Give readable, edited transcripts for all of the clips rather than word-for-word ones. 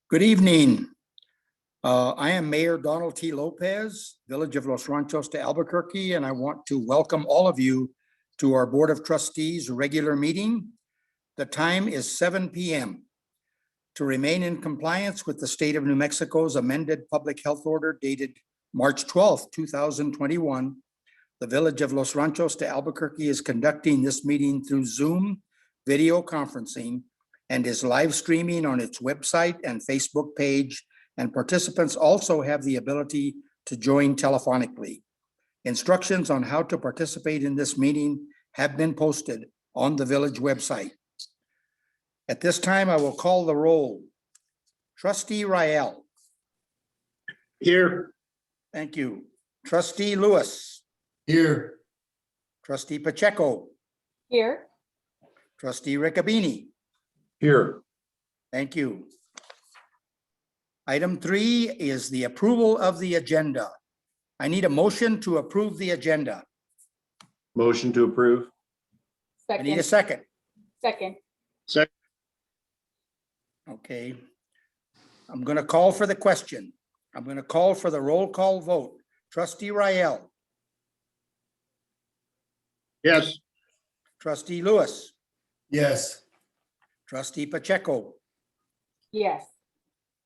Good evening. I am Mayor Donald T. Lopez, Village of Los Ranchos de Albuquerque, and I want to welcome all of you to our Board of Trustees regular meeting. The time is 7 p.m. To remain in compliance with the state of New Mexico's amended public health order dated March 12th, 2021, the Village of Los Ranchos de Albuquerque is conducting this meeting through Zoom video conferencing and is live streaming on its website and Facebook page, and participants also have the ability to join telephonically. Instructions on how to participate in this meeting have been posted on the village website. At this time, I will call the roll. Trustee Rael. Here. Thank you. Trustee Lewis. Here. Trustee Pacheco. Here. Trustee Riccabini. Here. Thank you. Item 3 is the approval of the agenda. I need a motion to approve the agenda. Motion to approve. I need a second. Second. Second. Okay. I'm going to call for the question. I'm going to call for the roll call vote. Trustee Rael. Yes. Trustee Lewis. Yes. Trustee Pacheco. Yes.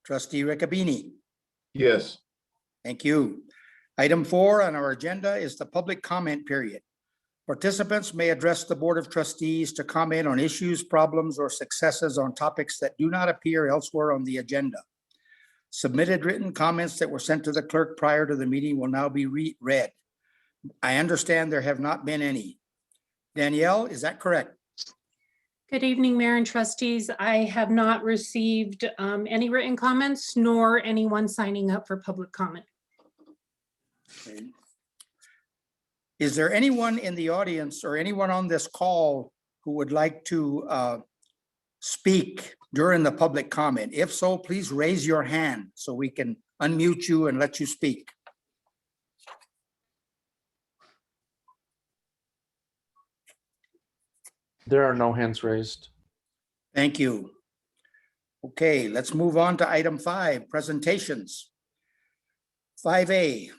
Trustee Riccabini. Yes. Thank you. Item 4 on our agenda is the public comment period. Participants may address the Board of Trustees to comment on issues, problems, or successes on topics that do not appear elsewhere on the agenda. Submitted written comments that were sent to the clerk prior to the meeting will now be read. I understand there have not been any. Danielle, is that correct? Good evening, Mayor and Trustees. I have not received any written comments nor anyone signing up for public comment. Okay. Is there anyone in the audience or anyone on this call who would like to speak during the public comment? If so, please raise your hand so we can unmute you and let you speak. There are no hands raised. Thank you. Okay, let's move on to item 5, presentations. 5A,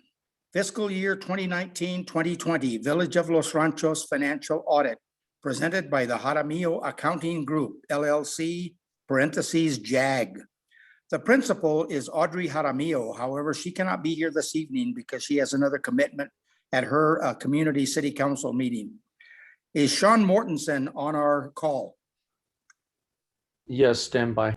fiscal year 2019-2020, Village of Los Ranchos Financial Audit, presented by the Jaramillo Accounting Group, LLC, parentheses, JAG. The principal is Audrey Jaramillo. However, she cannot be here this evening because she has another commitment at her community city council meeting. Is Sean Mortensen on our call? Yes, stand by.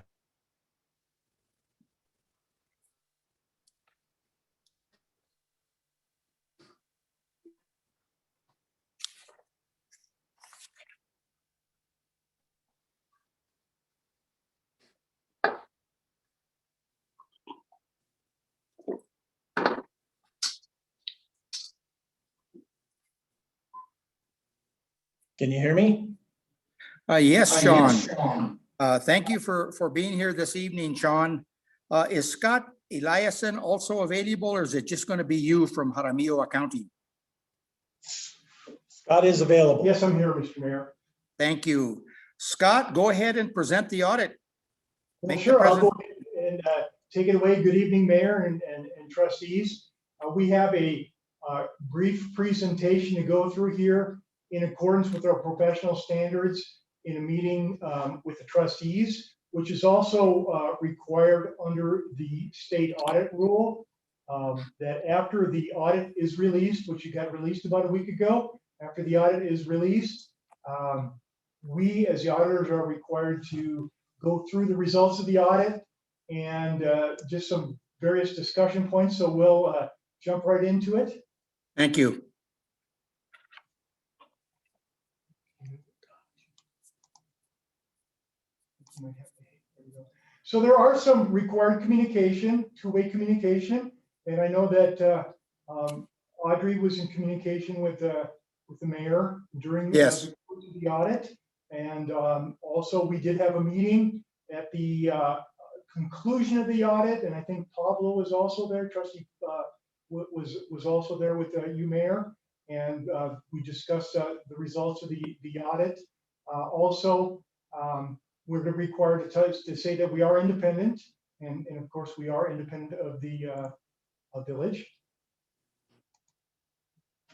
Can you hear me? Yes, Sean. Thank you for being here this evening, Sean. Is Scott Eliason also available, or is it just going to be you from Jaramillo Accounting? Scott is available. Yes, I'm here, Mr. Mayor. Thank you. Scott, go ahead and present the audit. Well, sure, I'll go ahead and take it away. Good evening, Mayor and trustees. We have a brief presentation to go through here in accordance with our professional standards in a meeting with the trustees, which is also required under the state audit rule, that after the audit is released, which you got released about a week ago, after the audit is released, we as the auditors are required to go through the results of the audit and just some various discussion points. So we'll jump right into it. Thank you. So there are some required communication, two-way communication, and I know that Audrey was in communication with the mayor during Yes. the audit, and also we did have a meeting at the conclusion of the audit, and I think Pablo was also there. Trustee was also there with you, Mayor, and we discussed the results of the audit. Also, we're required to say that we are independent And of course, we are independent of the village.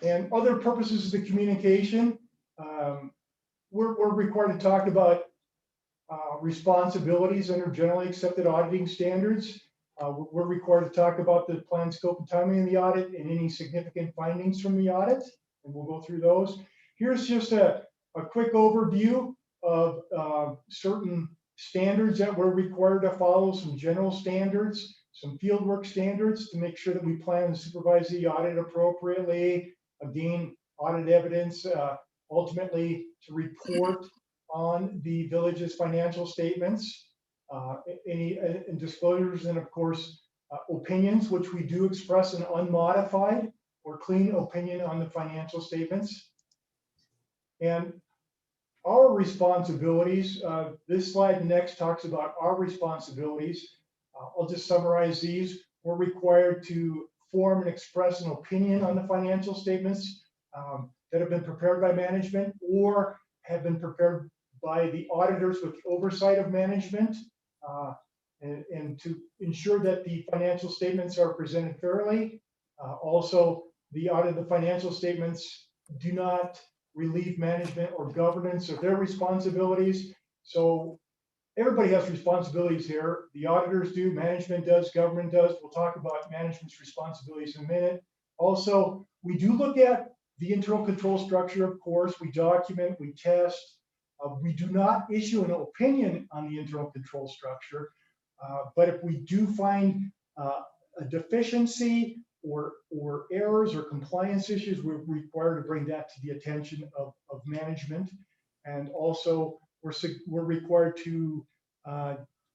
And other purposes of the communication, we're required to talk about responsibilities under generally accepted auditing standards. We're required to talk about the plan, scope, and timing of the audit and any significant findings from the audit, and we'll go through those. Here's just a quick overview of certain standards that we're required to follow, some general standards, some fieldwork standards to make sure that we plan and supervise the audit appropriately, gain audit evidence, ultimately to report on the village's financial statements, any disclosures, and of course, opinions, which we do express an unmodified or clean opinion on the financial statements. And our responsibilities, this slide next talks about our responsibilities. I'll just summarize these. We're required to form and express an opinion on the financial statements that have been prepared by management or have been prepared by the auditors with oversight of management, and to ensure that the financial statements are presented fairly. Also, the audit of the financial statements do not relieve management or governance of their responsibilities. So everybody has responsibilities here. The auditors do, management does, government does. We'll talk about management's responsibilities in a minute. Also, we do look at the internal control structure, of course. We document, we test. We do not issue an opinion on the internal control structure, but if we do find a deficiency or errors or compliance issues, we're required to bring that to the attention of management. And also, we're required to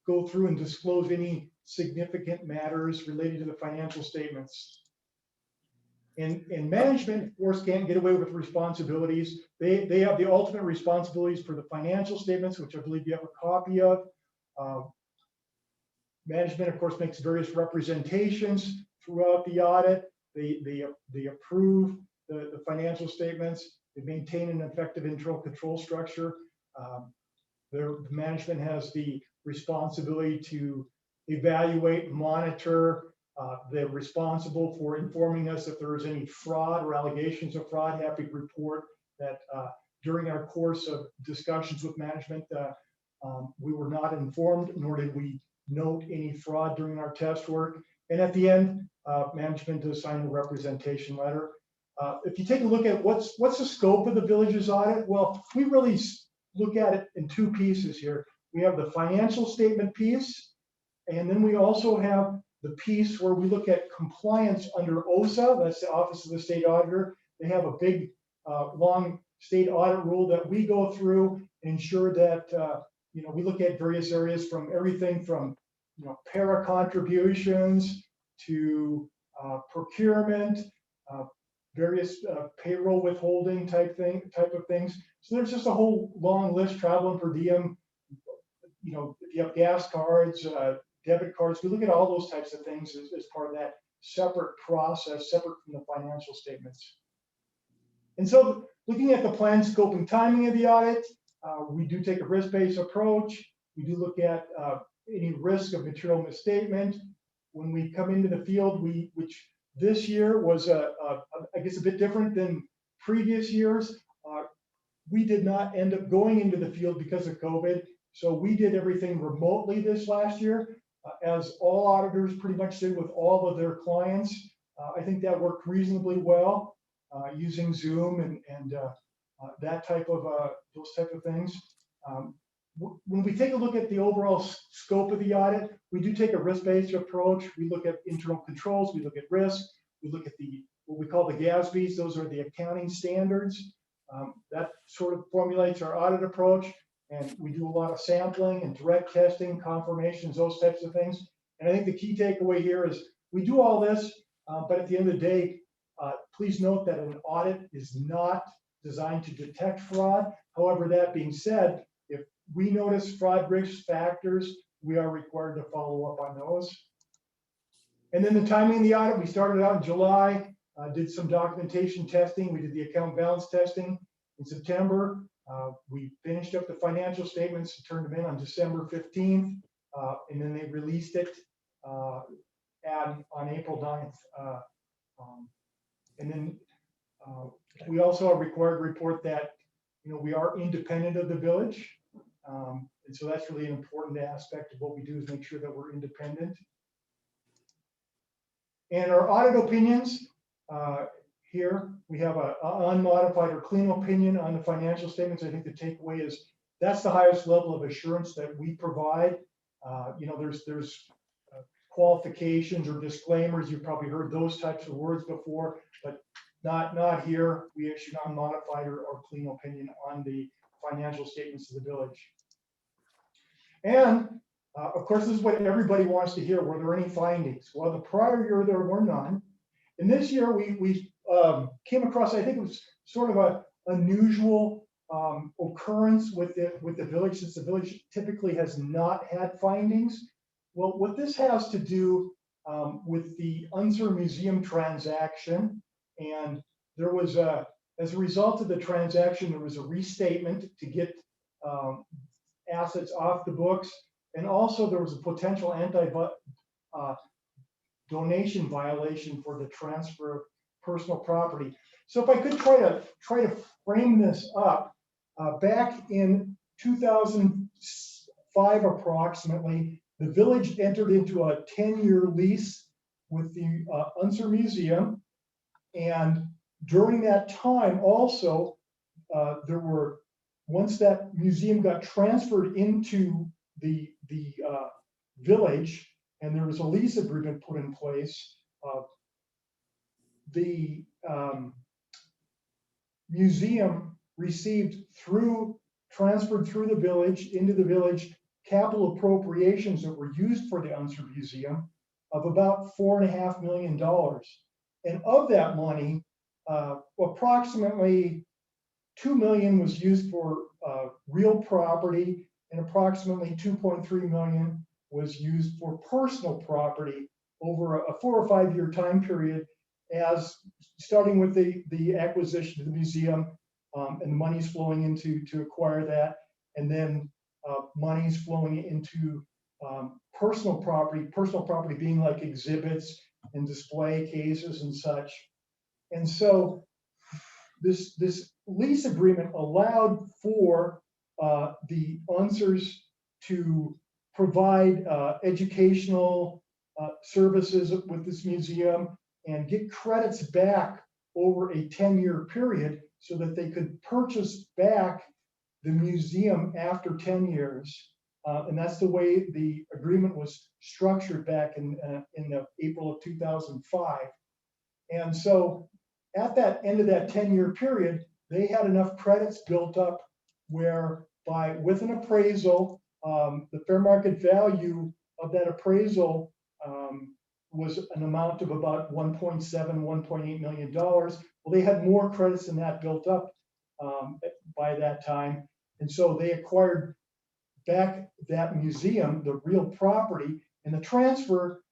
go through and disclose any significant matters related to the financial statements. And management, of course, can't get away with responsibilities. They have the ultimate responsibilities for the financial statements, which I believe you have a copy of. Management, of course, makes various representations throughout the audit. They approve the financial statements. They maintain an effective internal control structure. The management has the responsibility to evaluate, monitor. They're responsible for informing us if there is any fraud or allegations of fraud. Happy to report that during our course of discussions with management, we were not informed, nor did we note any fraud during our test work. And at the end, management does sign a representation letter. If you take a look at what's the scope of the village's audit, well, we really look at it in two pieces here. We have the financial statement piece, and then we also have the piece where we look at compliance under OSA, that's the Office of the State Auditor. They have a big, long state audit rule that we go through and ensure that we look at various areas from everything from para contributions to procurement, various payroll withholding type of things. So there's just a whole long list, travel and per diem. If you have gas cards, debit cards, we look at all those types of things as part of that separate process, separate from the financial statements. And so looking at the plan, scope, and timing of the audit, we do take a risk-based approach. We do look at any risk of material misstatement. When we come into the field, which this year was, I guess, a bit different than previous years. We did not end up going into the field because of COVID. So we did everything remotely this last year, as all auditors pretty much did with all of their clients. I think that worked reasonably well using Zoom and that type of those type of things. When we take a look at the overall scope of the audit, we do take a risk-based approach. We look at internal controls, we look at risk, we look at what we call the GASBs. Those are the accounting standards. That sort of formulates our audit approach. And we do a lot of sampling and direct testing, confirmations, those types of things. And I think the key takeaway here is we do all this, but at the end of the day, please note that an audit is not designed to detect fraud. However, that being said, if we notice fraud risk factors, we are required to follow up on those. And then the timing of the audit, we started out in July, did some documentation testing. We did the account balance testing in September. We finished up the financial statements and turned them in on December 15th. and then they released it on April 9th. And then we also are required to report that, we are independent of the village. And so that's really an important aspect of what we do, is make sure that we're independent. And our audit opinions, here we have an unmodified or clean opinion on the financial statements. I think the takeaway is that's the highest level of assurance that we provide. There's qualifications or disclaimers. You've probably heard those types of words before, but not here. We issue an unmodified or clean opinion on the financial statements of the village. And of course, this is what everybody wants to hear. Were there any findings? Well, the prior year there were none. And this year we came across, I think it was sort of a unusual occurrence with the village, since the village typically has not had findings. Well, what this has to do with the Unser Museum transaction, and there was as a result of the transaction, there was a restatement to get assets off the books, and also there was a potential donation violation for the transfer of personal property. So if I could try to frame this up, back in 2005 approximately, the village entered into a 10-year lease with the Unser Museum, and during that time also once that museum got transferred into the village, and there was a lease agreement put in place, the museum received transferred through the village into the village capital appropriations that were used for the Unser Museum of about $4.5 million. And of that money, approximately $2 million was used for real property, and approximately $2.3 million was used for personal property over a 4 or 5 year time period, as starting with the acquisition of the museum and the monies flowing into to acquire that, and then monies flowing into personal property being like exhibits and display cases and such. And so this lease agreement allowed for the Unsers to provide educational services with this museum and get credits back over a 10-year period so that they could purchase back the museum after 10 years. And that's the way the agreement was structured back in April of 2005. And so at that end of that 10-year period, they had enough credits built up whereby with an appraisal, the fair market value of that appraisal was an amount of about $1.7, $1.8 million. Well, they had more credits than that built up by that time. And so they acquired back that museum, the real property, and the transfer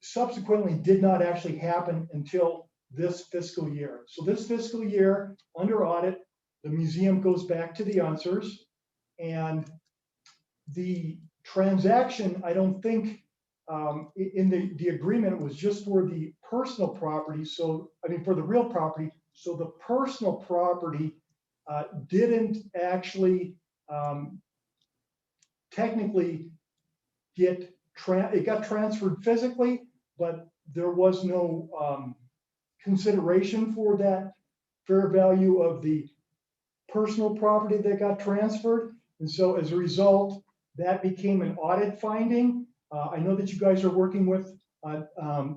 subsequently did not actually happen until this fiscal year. So this fiscal year, under audit, the museum goes back to the Unsers, and the transaction, I don't think in the agreement, was just for the personal property. So, I mean, for the real property. So the personal property didn't actually technically it got transferred physically, but there was no consideration for that fair value of the personal property that got transferred. And so as a result, that became an audit finding. I know that you guys are working with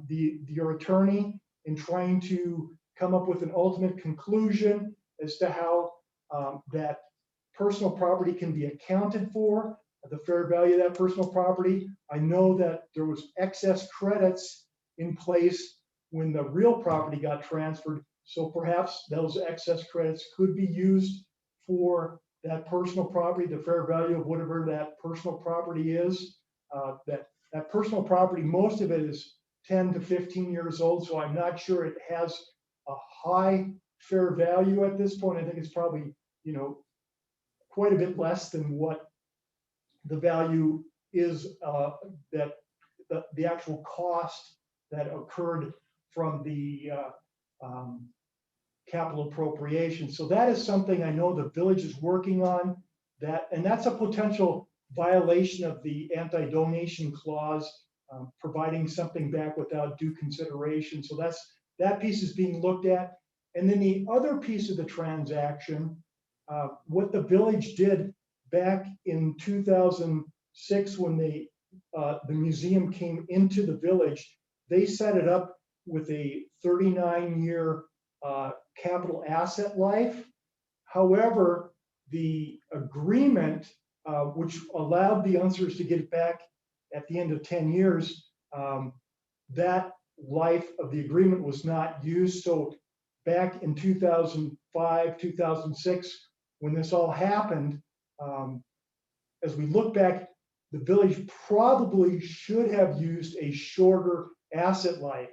your attorney in trying to come up with an ultimate conclusion as to how that personal property can be accounted for, the fair value of that personal property. I know that there was excess credits in place when the real property got transferred. So perhaps those excess credits could be used for that personal property, the fair value of whatever that personal property is. That personal property, most of it is 10 to 15 years old. So I'm not sure it has a high fair value at this point. I think it's probably, quite a bit less than what the value is that the actual cost that occurred from the capital appropriation. So that is something I know the village is working on, and that's a potential violation of the anti-donation clause, providing something back without due consideration. So that piece is being looked at. And then the other piece of the transaction, what the village did back in 2006 when the museum came into the village, they set it up with a 39-year capital asset life. However, the agreement, which allowed the Unsers to get it back at the end of 10 years, that life of the agreement was not used. So back in 2005, 2006, when this all happened, as we look back, the village probably should have used a shorter asset life.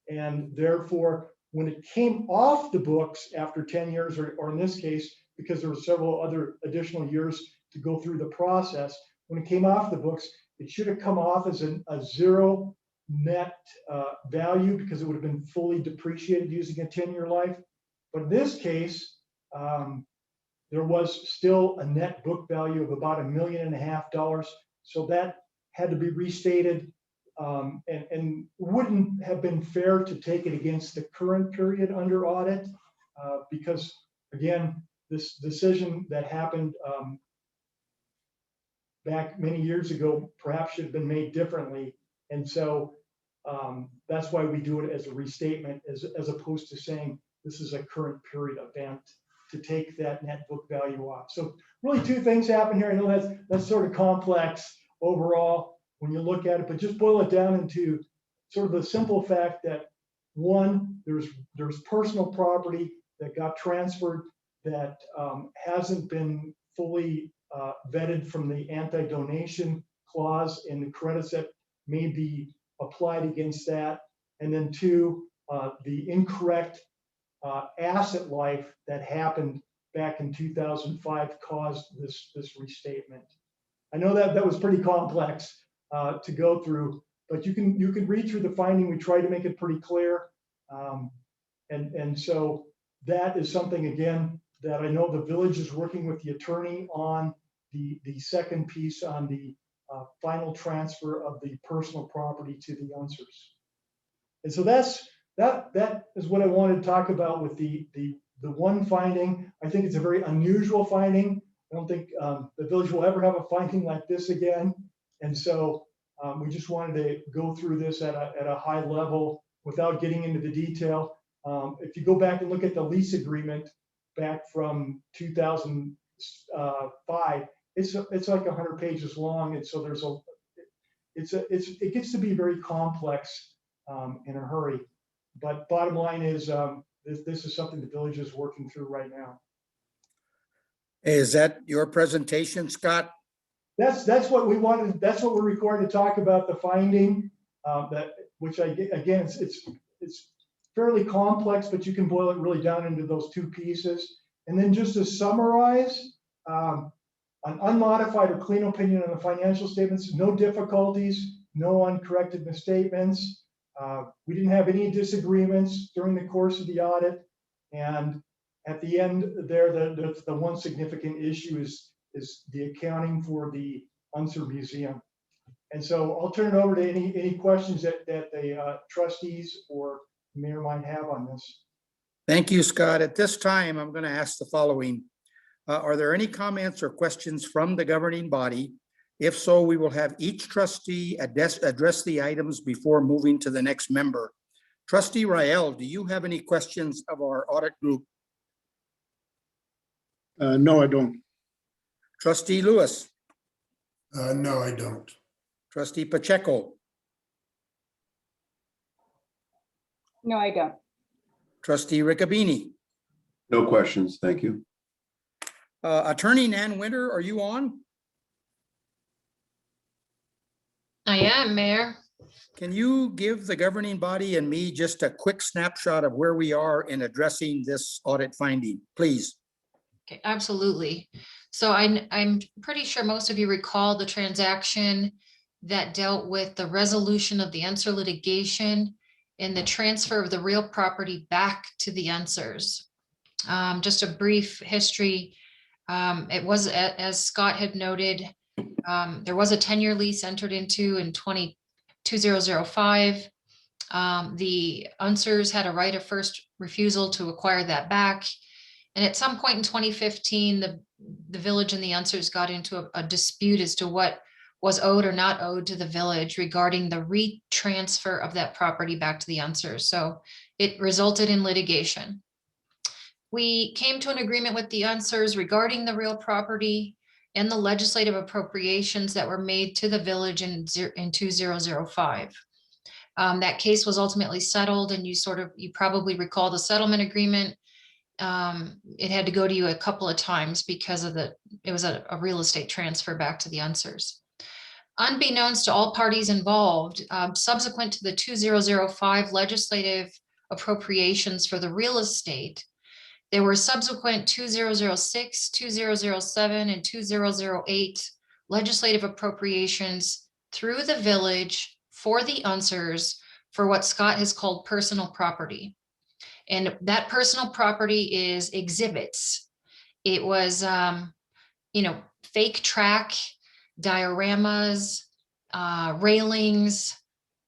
And therefore, when it came off the books after 10 years, or in this case, because there were several other additional years to go through the process, when it came off the books, it should have come off as a zero net value, because it would have been fully depreciated using a 10-year life. But in this case, there was still a net book value of about $1.5 million. So that had to be restated, and wouldn't have been fair to take it against the current period under audit, because again, this decision that happened back many years ago perhaps should have been made differently. And so that's why we do it as a restatement, as opposed to saying this is a current period event, to take that net book value off. So really two things happen here. I know that's sort of complex overall when you look at it, but just boil it down into sort of the simple fact that, one, there's personal property that got transferred that hasn't been fully vetted from the anti-donation clause and the credits that may be applied against that. And then two, the incorrect asset life that happened back in 2005 caused this restatement. I know that was pretty complex to go through, but you can read through the finding. We try to make it pretty clear. And so that is something, again, that I know the village is working with the attorney on the second piece on the final transfer of the personal property to the Unsers. And so that is what I wanted to talk about with the one finding. I think it's a very unusual finding. I don't think the village will ever have a finding like this again. And so we just wanted to go through this at a high level without getting into the detail. If you go back and look at the lease agreement back from 2005, it's like 100 pages long. And so it gets to be very complex in a hurry. But bottom line is this is something the village is working through right now. Is that your presentation, Scott? That's what we wanted. That's what we're required to talk about, the finding. Which again, it's fairly complex, but you can boil it really down into those two pieces. And then just to summarize, an unmodified or clean opinion on the financial statements, no difficulties, no uncorrected misstatements. We didn't have any disagreements during the course of the audit. And at the end there, the one significant issue is the accounting for the Unser Museum. And so I'll turn it over to any questions that the trustees or mayor might have on this. Thank you, Scott. At this time, I'm going to ask the following. Are there any comments or questions from the governing body? If so, we will have each trustee address the items before moving to the next member. Trustee Rael, do you have any questions of our audit group? No, I don't. Trustee Lewis? No, I don't. Trustee Pacheco? No, I don't. Trustee Riccobeni? No questions, thank you. Attorney Nan Winter, are you on? I am, Mayor. Can you give the governing body and me just a quick snapshot of where we are in addressing this audit finding, please? Okay, absolutely. So I'm pretty sure most of you recall the transaction that dealt with the resolution of the Unser litigation and the transfer of the real property back to the Unsers. Just a brief history. It was, as Scott had noted, there was a 10-year lease entered into in 2005. The Unsers had a right of first refusal to acquire that back. And at some point in 2015, the village and the Unsers got into a dispute as to what was owed or not owed to the village regarding the retransfer of that property back to the Unsers. So it resulted in litigation. We came to an agreement with the Unsers regarding the real property and the legislative appropriations that were made to the village in 2005. That case was ultimately settled, and you probably recall the settlement agreement. It had to go to you a couple of times because of it was a real estate transfer back to the Unsers. Unbeknownst to all parties involved, subsequent to the 2005 legislative appropriations for the real estate, there were subsequent 2006, 2007, and 2008 legislative appropriations through the village for the Unsers for what Scott has called personal property. And that personal property is exhibits. It was, fake track, dioramas, railings,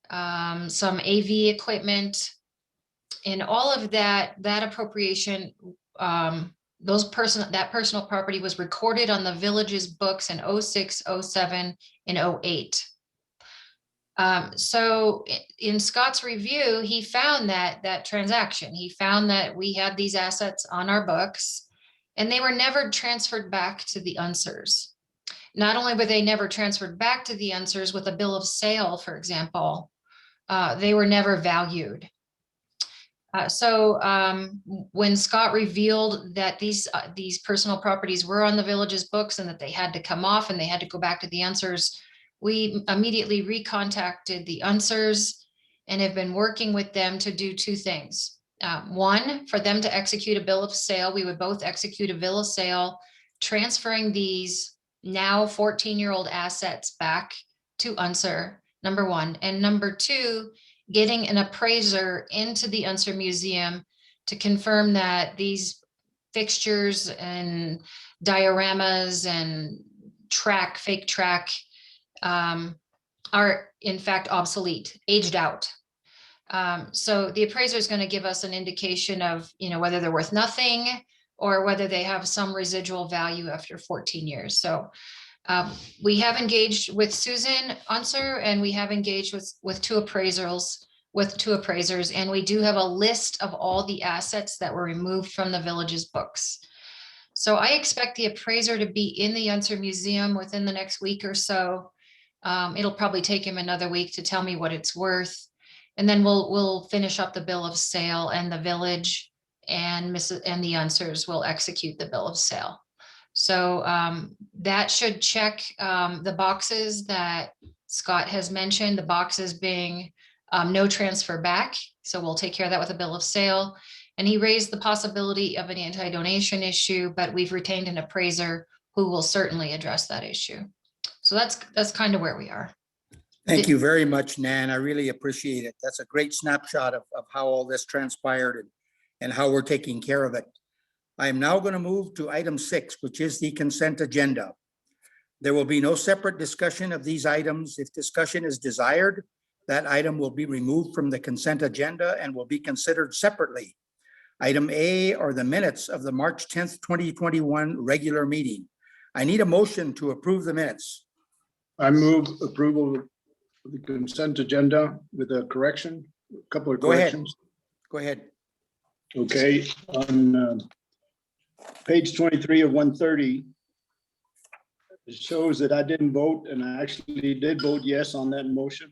some AV equipment, and all of that appropriation, that personal property was recorded on the village's books in 06, 07, and 08. So in Scott's review, he found that transaction. He found that we had these assets on our books and they were never transferred back to the Unsers. Not only were they never transferred back to the Unsers with a bill of sale, for example, they were never valued. So when Scott revealed that these personal properties were on the village's books and that they had to come off and they had to go back to the Unsers, we immediately recontacted the Unsers and have been working with them to do two things. One, for them to execute a bill of sale. We would both execute a bill of sale, transferring these now 14-year-old assets back to Unser, number one. And number two, getting an appraiser into the Unser Museum to confirm that these fixtures and dioramas and fake track are in fact obsolete, aged out. So the appraiser is going to give us an indication of, whether they're worth nothing or whether they have some residual value after 14 years. So we have engaged with Susan Unser, and we have engaged with two appraisers, and we do have a list of all the assets that were removed from the village's books. So I expect the appraiser to be in the Unser Museum within the next week or so. It'll probably take him another week to tell me what it's worth. And then we'll finish up the bill of sale, and the village and the Unsers will execute the bill of sale. So that should check the boxes that Scott has mentioned, the boxes being no transfer back. So we'll take care of that with a bill of sale. And he raised the possibility of an anti-donation issue, but we've retained an appraiser who will certainly address that issue. So that's kind of where we are. Thank you very much, Nan. I really appreciate it. That's a great snapshot of how all this transpired and how we're taking care of it. I am now going to move to item 6, which is the consent agenda. There will be no separate discussion of these items. If discussion is desired, that item will be removed from the consent agenda and will be considered separately. Item A are the minutes of the March 10th, 2021 regular meeting. I need a motion to approve the minutes. I move approval of the consent agenda with a correction, a couple of Go ahead. corrections. Go ahead. Okay, on page 23 of 130, it shows that I didn't vote, and I actually did vote yes on that motion.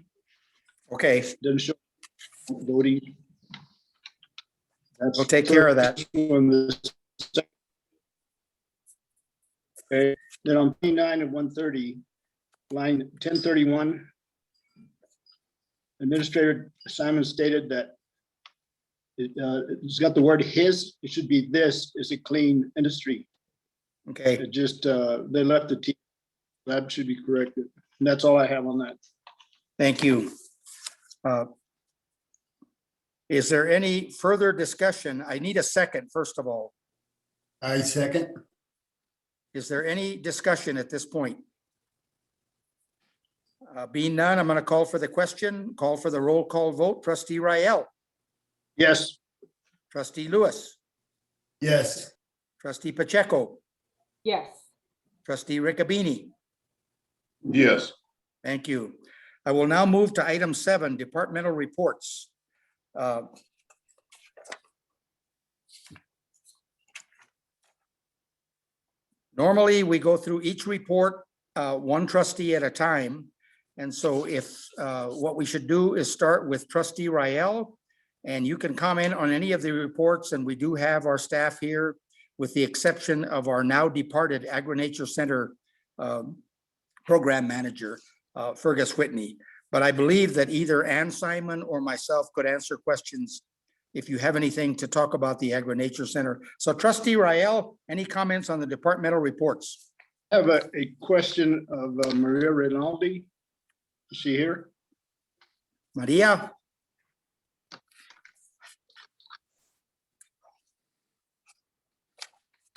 Okay, Didn't show voting. That's we'll take care of that. Okay, then on page 9 of 130, line 1031, Administrator Simon stated that it's got the word his, it should be this is a clean industry. Okay, It just, they left the T. That should be corrected. And that's all I have on that. thank you. Is there any further discussion? I need a second, first of all. I second. Is there any discussion at this point? Being none, I'm going to call for the question, call for the roll call vote. Trustee Rael, Yes, trustee Lewis, Yes. trustee Pacheco, Yes. trustee Riccabini. yes. Thank you. I will now move to item 7, departmental reports. Normally, we go through each report, one trustee at a time. And so if, what we should do is start with trustee Rael, and you can comment on any of the reports, and we do have our staff here, with the exception of our now departed Agri-Nature Center program manager, Fergus Whitney. But I believe that either Ann Simon or myself could answer questions if you have anything to talk about the Agri-Nature Center. So trustee Rael, any comments on the departmental reports? I have a question of Maria Rinaldi. Is she here? Maria?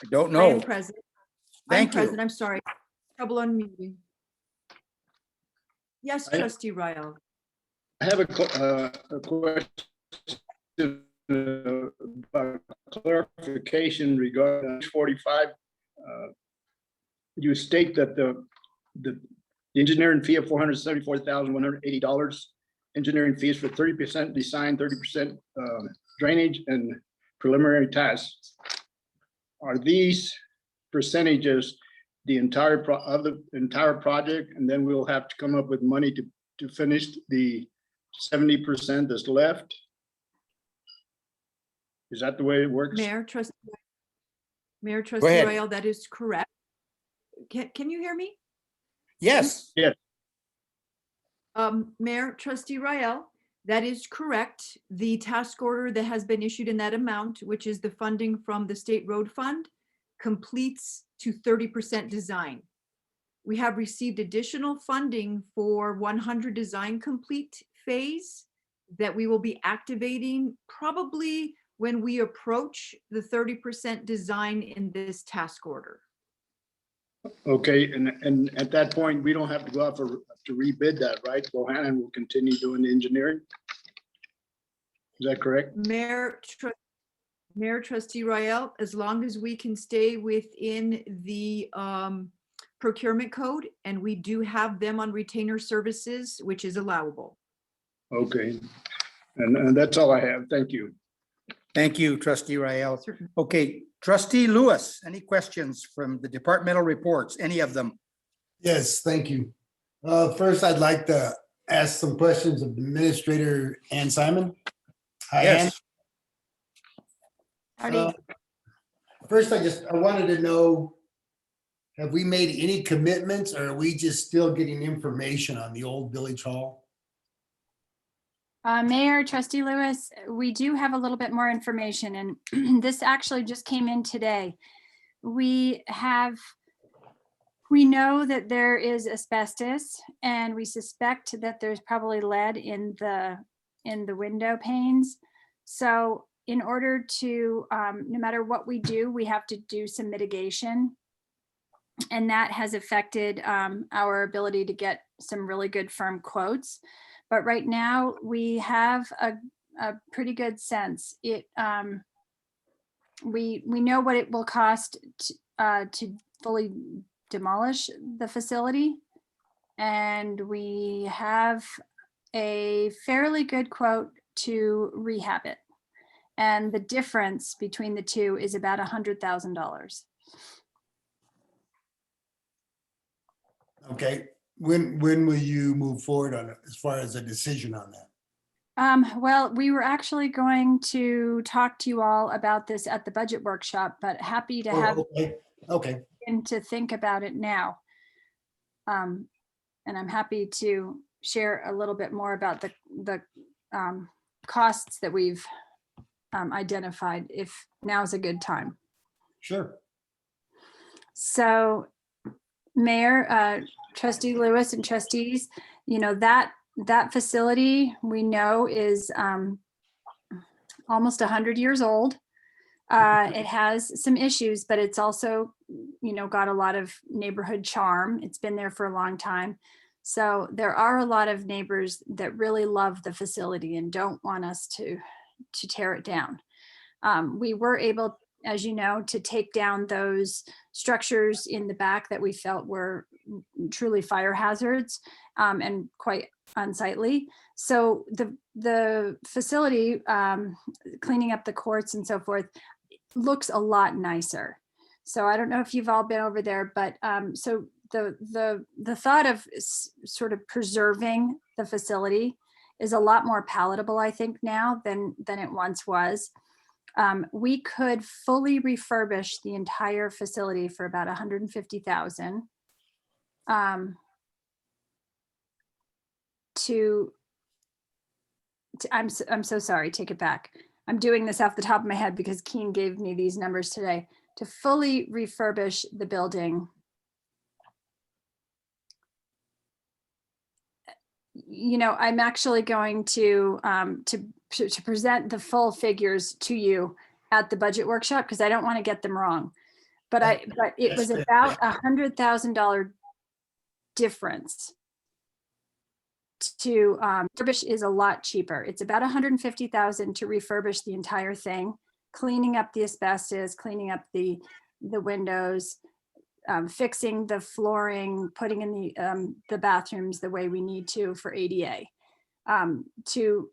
I don't I am know. present. Thank you. I'm present. I'm sorry. Trouble unmuting. Yes, I- trustee Ryle. I have a question about clarification regarding 45. You state that the engineering fee of $474,180, engineering fees for 30% design, 30% drainage and preliminary tasks. Are these percentages the entire project, and then we'll have to come up with money to finish the 70% that's left? Is that the way it works? Mayor trustee ahead. Ryle, that is correct. Can you hear me? Yes, Mayor trustee Ryle, that is correct. The task order that has been issued in that amount, which is the funding from the State Road Fund, completes to 30% design. We have received additional funding for 100 design complete phase that we will be activating probably when we approach the 30% design in this task order. Okay, and at that point, we don't have to go out to rebid that, right? Bohannon will continue doing the engineering? Is that correct? Mayor trustee Rael, as long as we can stay within the procurement code, and we do have them on retainer services, which is allowable. Okay, and that's all I have. Thank you. thank you, trustee Rael. Certain- Okay, trustee Lewis, any questions from the departmental reports, any of them? Yes, thank you. First, I'd like to ask some questions of Administrator Ann Simon. Hi, Ann. Yes, Howdy. First, I wanted to know, have we made any commitments, or are we just still getting information on the old Village Hall? Mayor, trustee Lewis, we do have a little bit more information, and this actually just came in today. We know that there is asbestos, and we suspect that there's probably lead in the window panes. So in order to, no matter what we do, we have to do some mitigation. And that has affected our ability to get some really good firm quotes. But right now we have a pretty good sense. We know what it will cost to fully demolish the facility. And we have a fairly good quote to rehab it. And the difference between the two is about $100,000. Okay, when will you move forward on it, as far as a decision on that? Well, we were actually going to talk to you all about this at the budget workshop, but happy to have Okay, you to think about it now. And I'm happy to share a little bit more about the costs that we've identified, if now's a good time. sure. So Mayor, Trustee Lewis and trustees, that facility we know is almost 100 years old. It has some issues, but it's also, got a lot of neighborhood charm. It's been there for a long time. So there are a lot of neighbors that really love the facility and don't want us to tear it down. We were able, as you know, to take down those structures in the back that we felt were truly fire hazards and quite unsightly. So the facility, cleaning up the courts and so forth, looks a lot nicer. So I don't know if you've all been over there, but so the thought of sort of preserving the facility is a lot more palatable, I think, now than it once was. We could fully refurbish the entire facility for about $150,000. I'm so sorry, take it back. I'm doing this off the top of my head because Keen gave me these numbers today. To fully refurbish the building, I'm actually going to present the full figures to you at the budget workshop because I don't want to get them wrong. But it was about $100,000 difference. To refurbish is a lot cheaper. It's about $150,000 to refurbish the entire thing, cleaning up the asbestos, cleaning up the windows, fixing the flooring, putting in the bathrooms the way we need to for ADA. To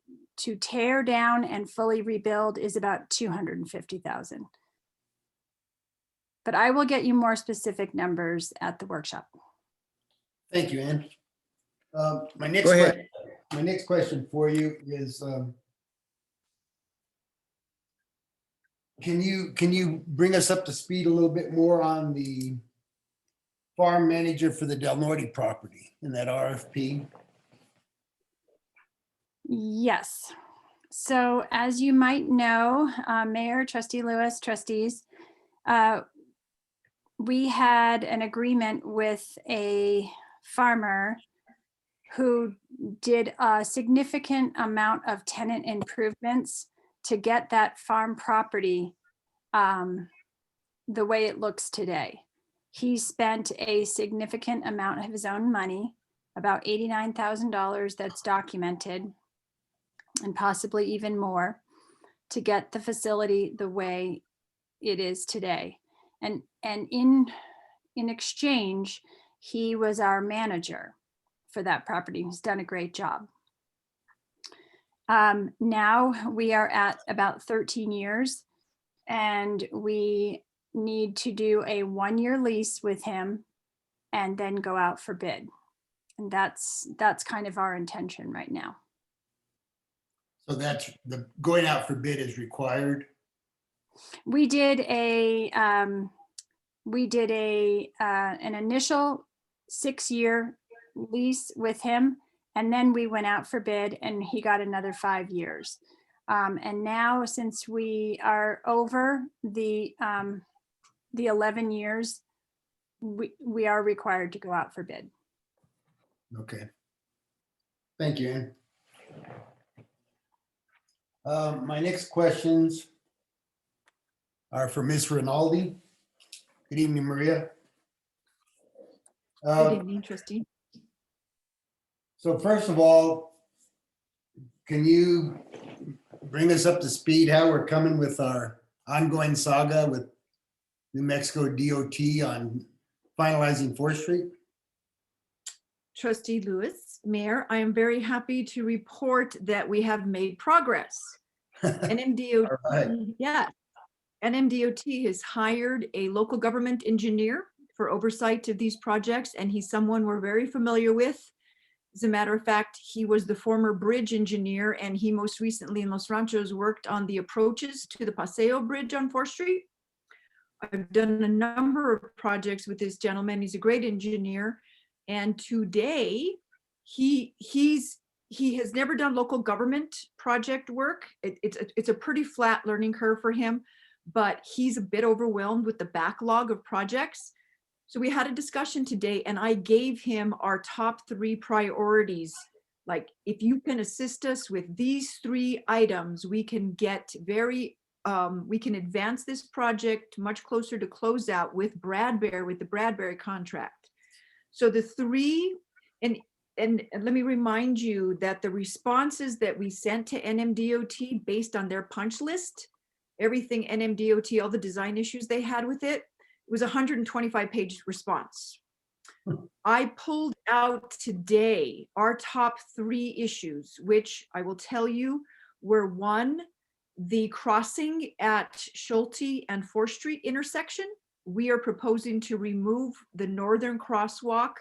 tear down and fully rebuild is about $250,000. But I will get you more specific numbers at the workshop. Thank you, Ann. My Go ahead. next question for you is, can you bring us up to speed a little bit more on the farm manager for the Del Norte property in that RFP? Yes. So as you might know, Mayor, Trustee Lewis, trustees, we had an agreement with a farmer who did a significant amount of tenant improvements to get that farm property the way it looks today. He spent a significant amount of his own money, about $89,000 that's documented, and possibly even more, to get the facility the way it is today. And in exchange, he was our manager for that property. He's done a great job. Now we are at about 13 years and we need to do a 1-year lease with him and then go out for bid. And that's kind of our intention right now. So that's the going out for bid is required. We did an initial 6-year lease with him, and then we went out for bid and he got another 5 years. And now, since we are over the 11 years, we are required to go out for bid. Okay. Thank you, Ann. My next questions are for Ms. Rinaldi. Good evening, Maria. Good evening, trustee. So first of all, can you bring us up to speed how we're coming with our ongoing saga with New Mexico DOT on finalizing 4th Street? Trustee Lewis, Mayor, I am very happy to report that we have made progress. NMDOT, All right. yeah, NMDOT has hired a local government engineer for oversight of these projects, and he's someone we're very familiar with. As a matter of fact, he was the former bridge engineer, and he most recently in Los Ranchos worked on the approaches to the Paseo Bridge on 4th Street. I've done a number of projects with this gentleman. He's a great engineer. And today, he has never done local government project work. It's a pretty flat learning curve for him, but he's a bit overwhelmed with the backlog of projects. So we had a discussion today and I gave him our top 3 priorities. Like, if you can assist us with these 3 items, we can get we can advance this project much closer to closeout with the Bradbury contract. So the 3, and let me remind you that the responses that we sent to NMDOT based on their punch list, everything NMDOT, all the design issues they had with it, was a 125-page response. I pulled out today our top 3 issues, which I will tell you were: 1, the crossing at Schulte and 4th Street intersection. We are proposing to remove the northern crosswalk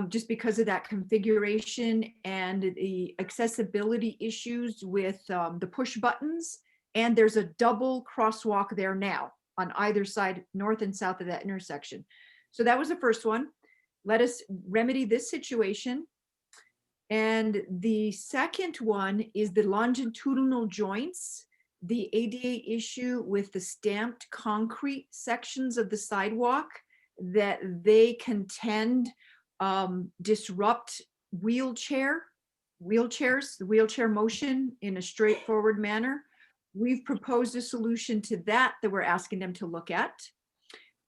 just because of that configuration and the accessibility issues with the push buttons. And there's a double crosswalk there now on either side, north and south of that intersection. So that was the first one. Let us remedy this situation. And the second one is the longitudinal joints, the ADA issue with the stamped concrete sections of the sidewalk that they contend disrupt wheelchairs, the wheelchair motion in a straightforward manner. We've proposed a solution to that we're asking them to look at.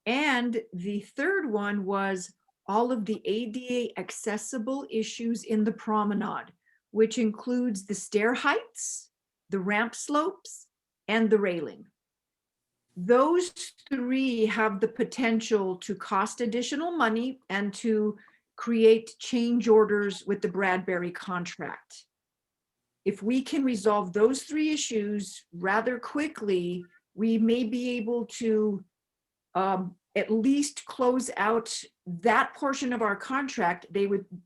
And the third one was all of the ADA accessible issues in the promenade, which includes the stair heights, the ramp slopes, and the railing. Those 3 have the potential to cost additional money and to create change orders with the Bradbury contract. If we can resolve those 3 issues rather quickly, we may be able to at least close out that portion of our contract.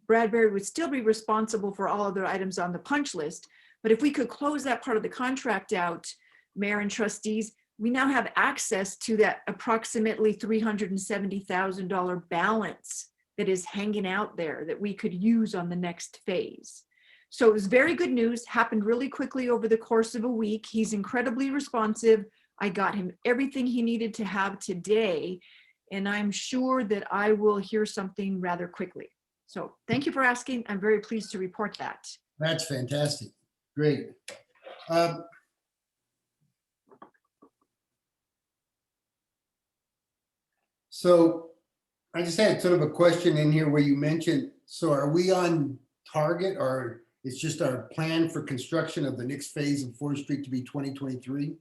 Bradbury would still be responsible for all other items on the punch list. But if we could close that part of the contract out, Mayor and trustees, we now have access to that approximately $370,000 balance that is hanging out there that we could use on the next phase. So it was very good news, happened really quickly over the course of a week. He's incredibly responsive. I got him everything he needed to have today, and I'm sure that I will hear something rather quickly. So thank you for asking. I'm very pleased to report that. That's fantastic. Great. So I just had sort of a question in here where you mentioned, so are we on target, or it's just our plan for construction of the next phase of 4th Street to be 2023?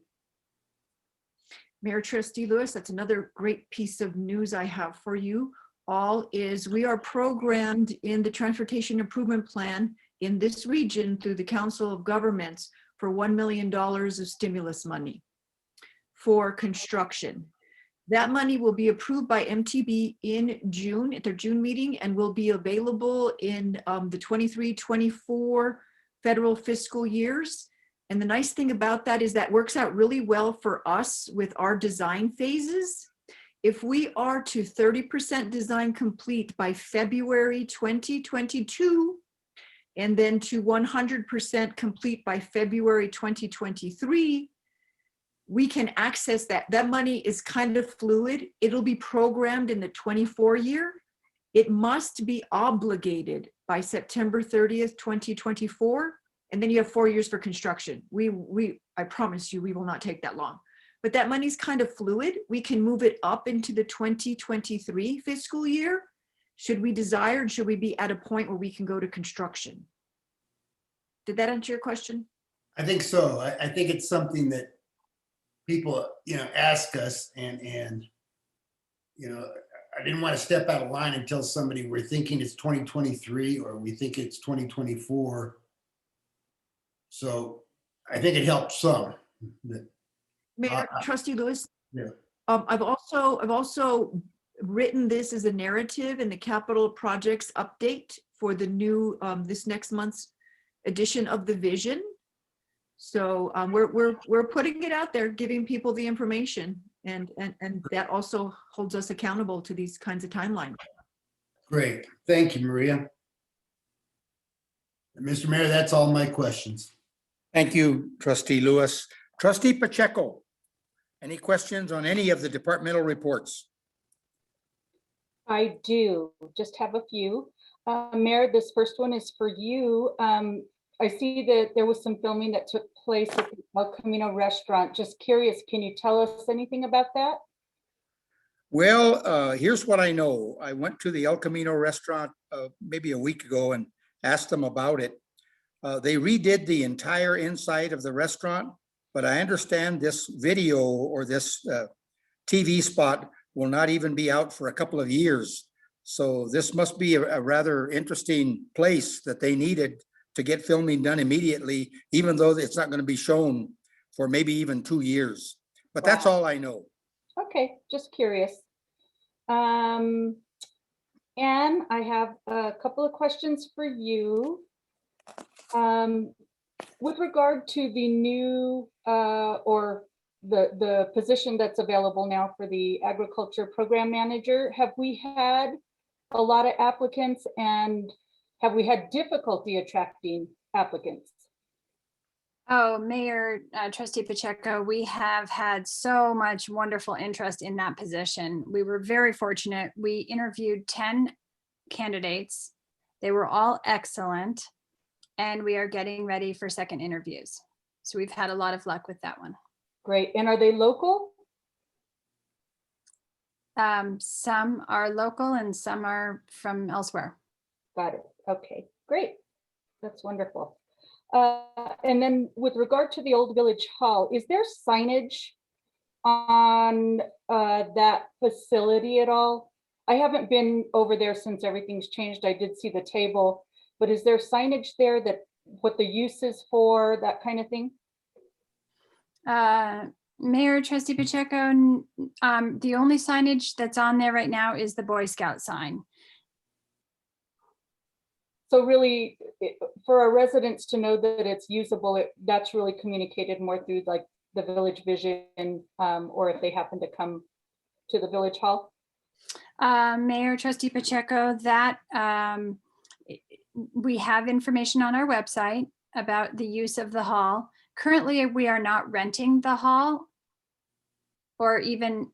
Mayor Trustee Lewis, that's another great piece of news I have for you all. Is we are programmed in the Transportation Improvement Plan in this region through the Council of Governments for $1 million of stimulus money for construction. That money will be approved by MTB in June at their June meeting and will be available in the 23-24 federal fiscal years. And the nice thing about that is that works out really well for us with our design phases. If we are to 30% design complete by February 2022, and then to 100% complete by February 2023, we can access that. That money is kind of fluid. It'll be programmed in the 24 year. It must be obligated by September 30th, 2024. And then you have 4 years for construction. I promise you, we will not take that long. But that money's kind of fluid. We can move it up into the 2023 fiscal year. Should we desire, and should we be at a point where we can go to construction? Did that answer your question? I think so. I think it's something that people, ask us, and I didn't want to step out of line and tell somebody we're thinking it's 2023 or we think it's 2024. So I think it helps some. Mayor, Trustee Lewis. Yeah. I've also written this as a narrative in the capital projects update for the new this next month's edition of the vision. So we're putting it out there, giving people the information, and that also holds us accountable to these kinds of timelines. Great. Thank you, Maria. Mr. Mayor, that's all my questions. Thank you, Trustee Lewis. Trustee Pacheco, any questions on any of the departmental reports? I do, just have a few. Mayor, this first one is for you. I see that there was some filming that took place at the El Camino restaurant. Just curious, can you tell us anything about that? Well, here's what I know. I went to the El Camino restaurant maybe a week ago and asked them about it. They redid the entire inside of the restaurant, but I understand this video or this TV spot will not even be out for a couple of years. So this must be a rather interesting place that they needed to get filming done immediately, even though it's not going to be shown for maybe even 2 years. But that's Wow. all I know. Okay, just curious. Anne, I have a couple of questions for you. With regard to the new or the position that's available now for the agriculture program manager, have we had a lot of applicants and have we had difficulty attracting applicants? Oh, Mayor, Trustee Pacheco, we have had so much wonderful interest in that position. We were very fortunate. We interviewed 10 candidates. They were all excellent. And we are getting ready for second interviews. So we've had a lot of luck with that one. Great. And are they local? Some are local and some are from elsewhere. Got it. Okay, great. That's wonderful. And then with regard to the old village hall, is there signage on that facility at all? I haven't been over there since everything's changed. I did see the table, but is there signage there that what the use is for, that kind of thing? Mayor, Trustee Pacheco, the only signage that's on there right now is the Boy Scout sign. So really, for our residents to know that it's usable, that's really communicated more through like the village vision, or if they happen to come to the village hall? Mayor, Trustee Pacheco, that we have information on our website about the use of the hall. Currently, we are not renting the hall or even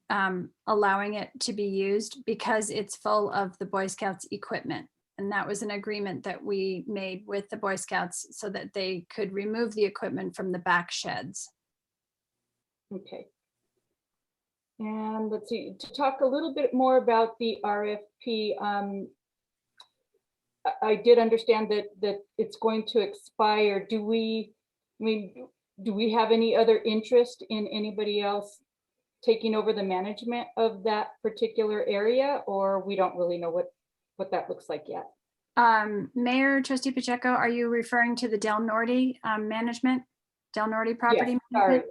allowing it to be used because it's full of the Boy Scouts equipment. And that was an agreement that we made with the Boy Scouts so that they could remove the equipment from the back sheds. Okay. And let's see, to talk a little bit more about the RFP. I did understand that it's going to expire. Do we have any other interest in anybody else taking over the management of that particular area, or we don't really know what that looks like yet? Mayor, Trustee Pacheco, are you referring to the Del Norte management? Del Norte property? Yes, sorry.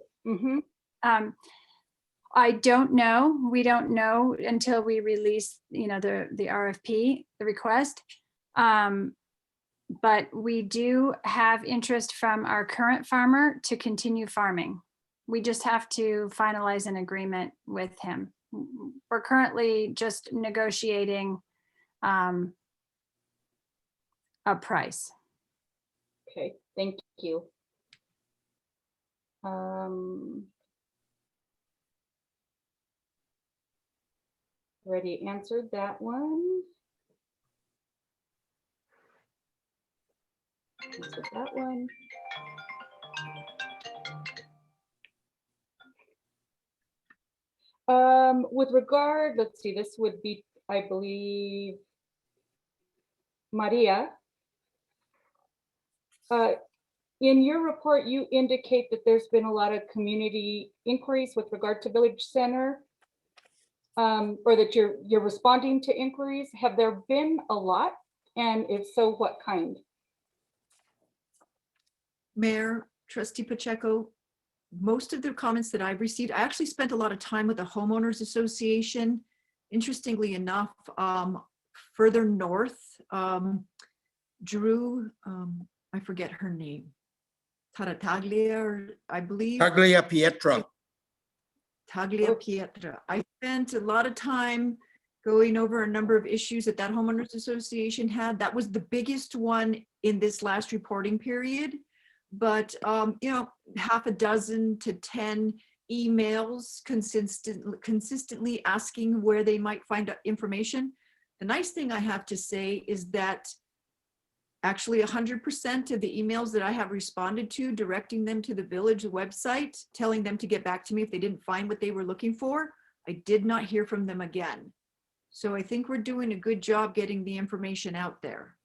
I don't know. We don't know until we release, the RFP, the request. But we do have interest from our current farmer to continue farming. We just have to finalize an agreement with him. We're currently just negotiating a price. Okay, thank you. Already answered that one. Answered that one. With regard, let's see, this would be, I believe, Maria. In your report, you indicate that there's been a lot of community inquiries with regard to Village Center, or that you're responding to inquiries. Have there been a lot? And if so, what kind? Mayor, Trustee Pacheco, most of the comments that I've received, I actually spent a lot of time with the homeowners association. Interestingly enough, further north, Drew, I forget her name, Tarataglia, or I believe. Taglia Pietra. Taglia Pietra. I spent a lot of time going over a number of issues that homeowners association had. That was the biggest one in this last reporting period. But, half a dozen to 10 emails consistently asking where they might find information. The nice thing I have to say is that actually 100% of the emails that I have responded to, directing them to the village website, telling them to get back to me if they didn't find what they were looking for, I did not hear from them again. So I think we're doing a good job getting the information out there.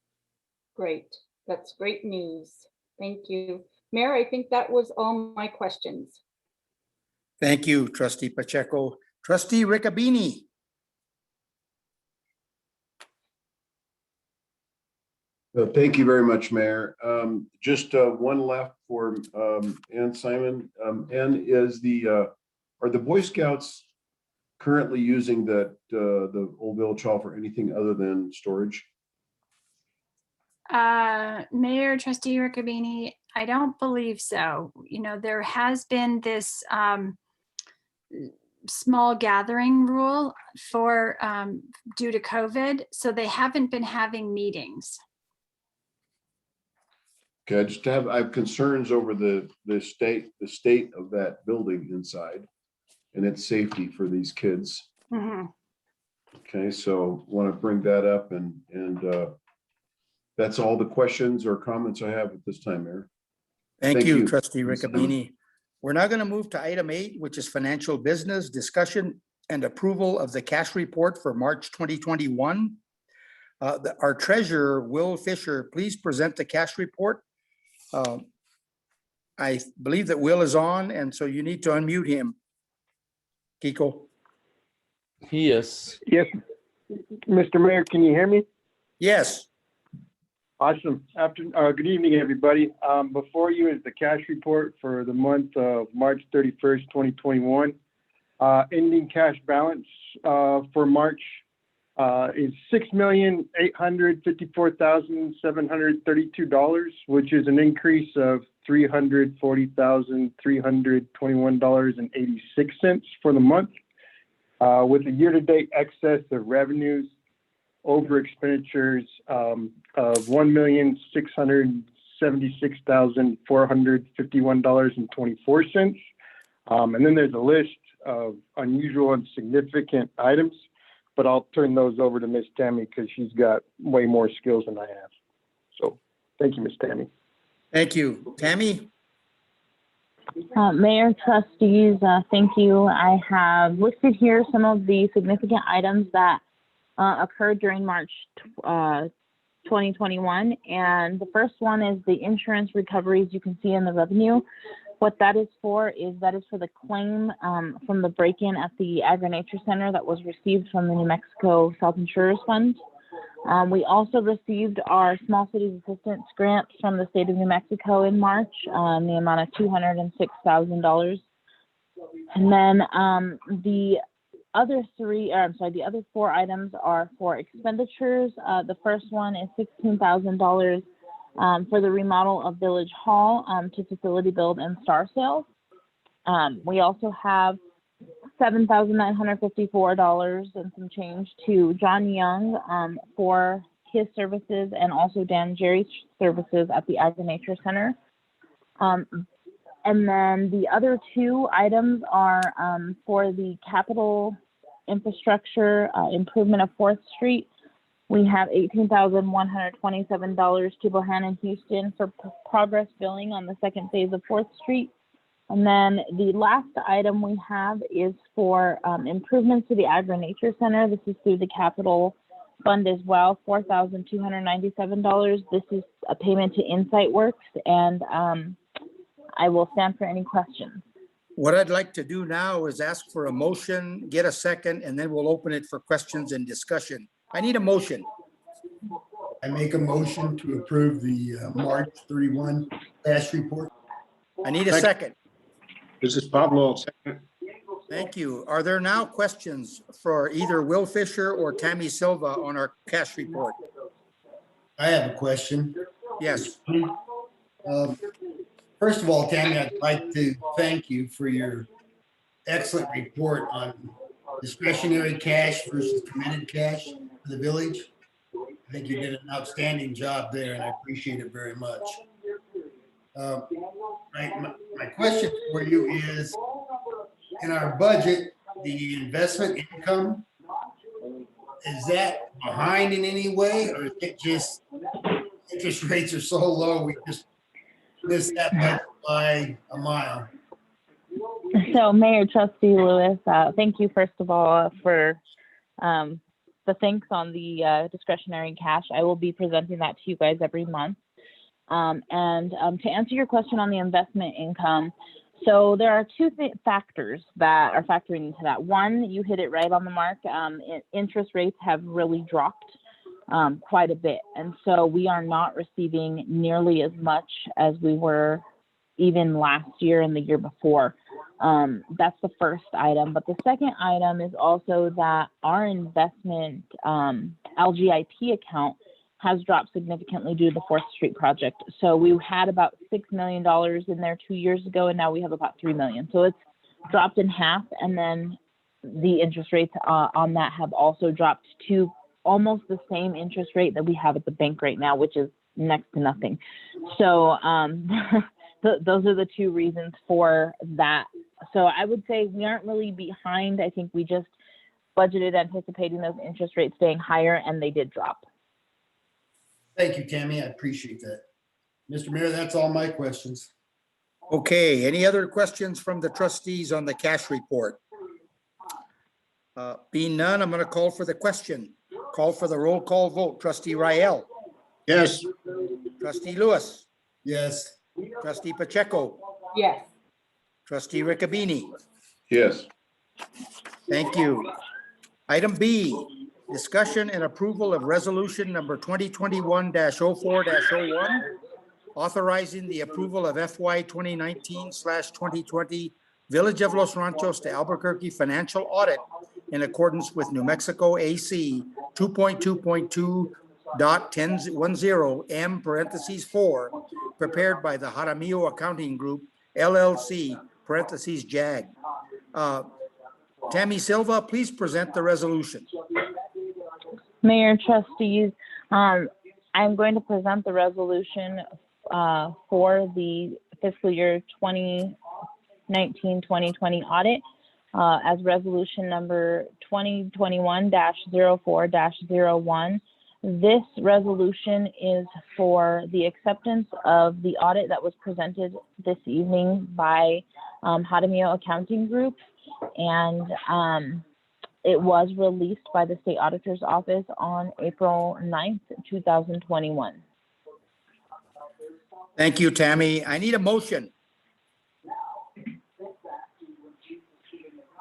Great. That's great news. Thank you. Mayor, I think that was all my questions. Thank you, trustee Pacheco. Trustee Riccabini. Thank you very much, Mayor. Just one left for Ann Simon. Ann, are the Boy Scouts currently using the Old Village Hall for anything other than storage? Mayor, trustee Riccabini, I don't believe so. You know, there has been this small gathering rule for due to COVID, so they haven't been having meetings. Okay, I have concerns over the state of that building inside and its safety for these kids. Mhm. Okay, so want to bring that up and that's all the questions or comments I have at this time, Mayor. Thank Thank you, you. trustee Riccabini. We're now going to move to item 8, which is financial business discussion and approval of the cash report for March 2021. Our treasurer, Will Fisher, please present the cash report. I believe that Will is on, and so you need to unmute him. Kiko? He is. Yes, Mr. Mayor, can you hear me? Yes. Awesome. Good evening, everybody. Before you is the cash report for the month of March 31st, 2021. Ending cash balance for March is $6,854,732, which is an increase of $340,321.86 for the month, with a year-to-date excess of revenues over expenditures of $1,676,451.24. And then there's a list of unusual and significant items, but I'll turn those over to Ms. Tammy because she's got way more skills than I have. So thank you, Ms. Tammy. Thank you. Tammy? Mayor, trustees, thank you. I have listed here some of the significant items that occurred during March 2021. And the first one is the insurance recoveries you can see in the revenue. What that is for is for the claim from the break-in at the Agri-Nature Center that was received from the New Mexico Self-Insurers Fund. We also received our Small Cities Assistance Grant from the state of New Mexico in March in the amount of $206,000. And then the other four items are for expenditures. The first one is $16,000 for the remodel of Village Hall to facility build and star sales. We also have $7,954 and some change to John Young for his services, and also Dan Jerry's services at the Agri-Nature Center. And then the other two items are for the capital infrastructure improvement of 4th Street. We have $18,127 to Bohannon Houston for progress billing on the second phase of 4th Street. And then the last item we have is for improvements to the Agri-Nature Center. This is through the capital fund as well, $4,297. This is a payment to Insight Works, and I will stand for any questions. What I'd like to do now is ask for a motion, get a second, and then we'll open it for questions and discussion. I need a motion. I make a motion to approve the March 31 cash report. I need a second. This is Pablo. Second. Thank you. Are there now questions for either Will Fisher or Tammy Silva on our cash report? I have a question. Yes. First of all, Tammy, I'd like to thank you for your excellent report on discretionary cash versus committed cash for the village. I think you did an outstanding job there, and I appreciate it very much. My question for you is, in our budget, the investment income, is that behind in any way, or is it just interest rates are so low, we just missed that budget by a mile? So Mayor Trustee Lewis, thank you first of all for the thanks on the discretionary cash. I will be presenting that to you guys every month. To answer your question on the investment income, so there are two factors that are factoring into that. One, you hit it right on the mark. Interest rates have really dropped quite a bit. And so we are not receiving nearly as much as we were even last year and the year before. That's the first item. But the second item is also that our investment LGIP account has dropped significantly due to the 4th Street project. So we had about $6 million in there 2 years ago, and now we have about $3 million. So it's dropped in half. And then the interest rates on that have also dropped to almost the same interest rate that we have at the bank right now, which is next to nothing. So those are the two reasons for that. So I would say we aren't really behind. I think we just budgeted anticipating those interest rates staying higher, and they did drop. Thank you, Tammy. I appreciate that. Mr. Mayor, that's all my questions. Okay, any other questions from the trustees on the cash report? Being none, I'm going to call for the question. Call for the roll call vote. Trustee Rael, Yes. Trustee Lewis, Yes. Trustee Pacheco, Yes. Trustee Riccobeni. Yes. Thank you. Item B, discussion and approval of resolution number 2021-04-01, authorizing the approval of FY 2019/2020 Village of Los Ranchos to Albuquerque financial audit in accordance with New Mexico AC 2.2.2.1010 (4), prepared by the Jaramillo Accounting Group, LLC, JAG. Tammy Silva, please present the resolution. Mayor, trustees, I'm going to present the resolution for the fiscal year 2019-2020 audit as resolution number 2021-04-01. This resolution is for the acceptance of the audit that was presented this evening by Jaramillo Accounting Group, and it was released by the State Auditor's Office on April 9th, 2021. Thank you, Tammy. I need a motion.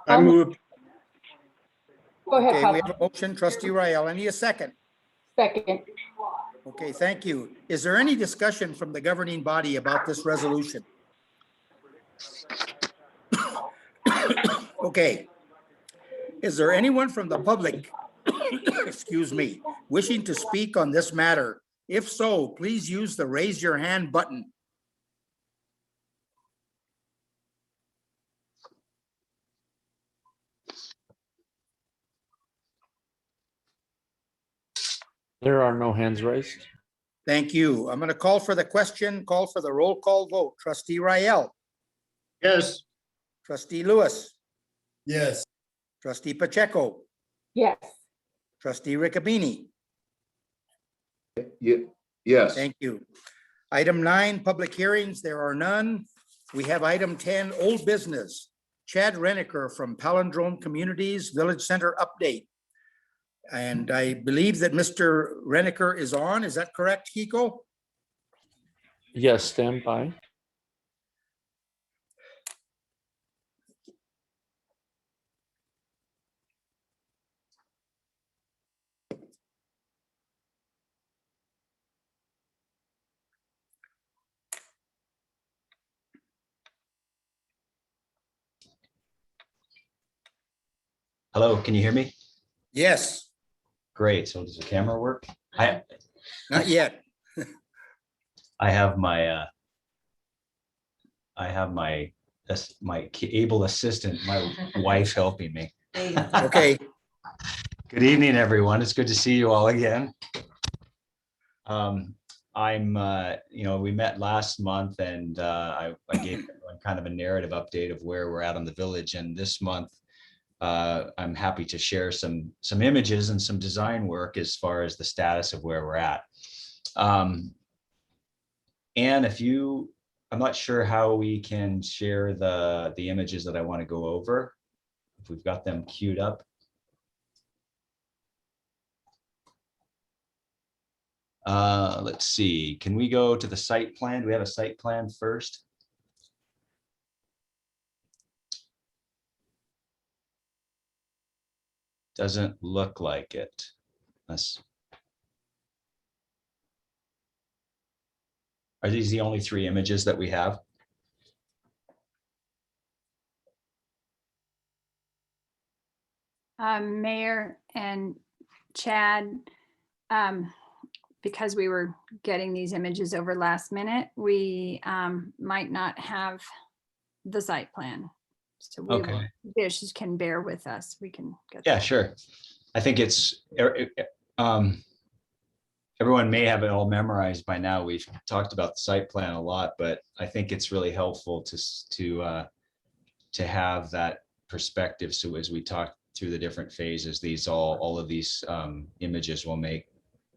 I move. Go ahead, Okay, we Papa. have a motion, Trustee Rael. I need a second. Second. Okay, thank you. Is there any discussion from the governing body about this resolution? Okay. Is there anyone from the public, excuse me, wishing to speak on this matter? If so, please use the raise your hand button. There are no hands raised. Thank you. I'm going to call for the question, call for the roll call vote. Trustee Rael, Yes. Trustee Lewis, Yes. Trustee Pacheco, Yes. Trustee Riccobeni. Yes. Thank you. Item 9, public hearings. There are none. We have item 10, old business. Chad Reniker from Palindrome Communities Village Center update. And I believe that Mr. Reniker is on. Is that correct, Kiko? Yes, stand by. Hello, can you hear me? Yes, Great. So does the camera work? not yet. I have my my able assistant, my wife helping me. Okay, Good evening, everyone. It's good to see you all again. We met last month, and I gave everyone kind of a narrative update of where we're at on the village. And this month, I'm happy to share some images and some design work as far as the status of where we're at. And I'm not sure how we can share the images that I want to go over, if we've got them queued up. Let's see, can we go to the site plan? Do we have a site plan first? Doesn't look like it. Are these the only 3 images that we have? Mayor and Chad, because we were getting these images over last minute, we might not have the site plan. So we will, Okay. Bish can bear with us. We can get. Yeah, that. sure. I think it's, everyone may have it all memorized by now. We've talked about the site plan a lot, but I think it's really helpful to have that perspective. So as we talk through the different phases, all of these images will make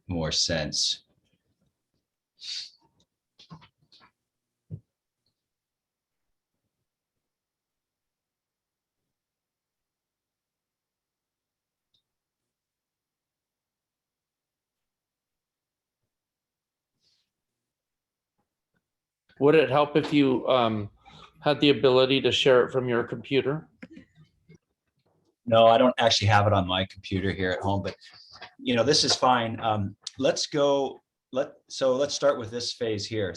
more sense. Would it help if you had the ability to share it from your computer? No, I don't actually have it on my computer here at home, but this is fine. Let's start with this phase here.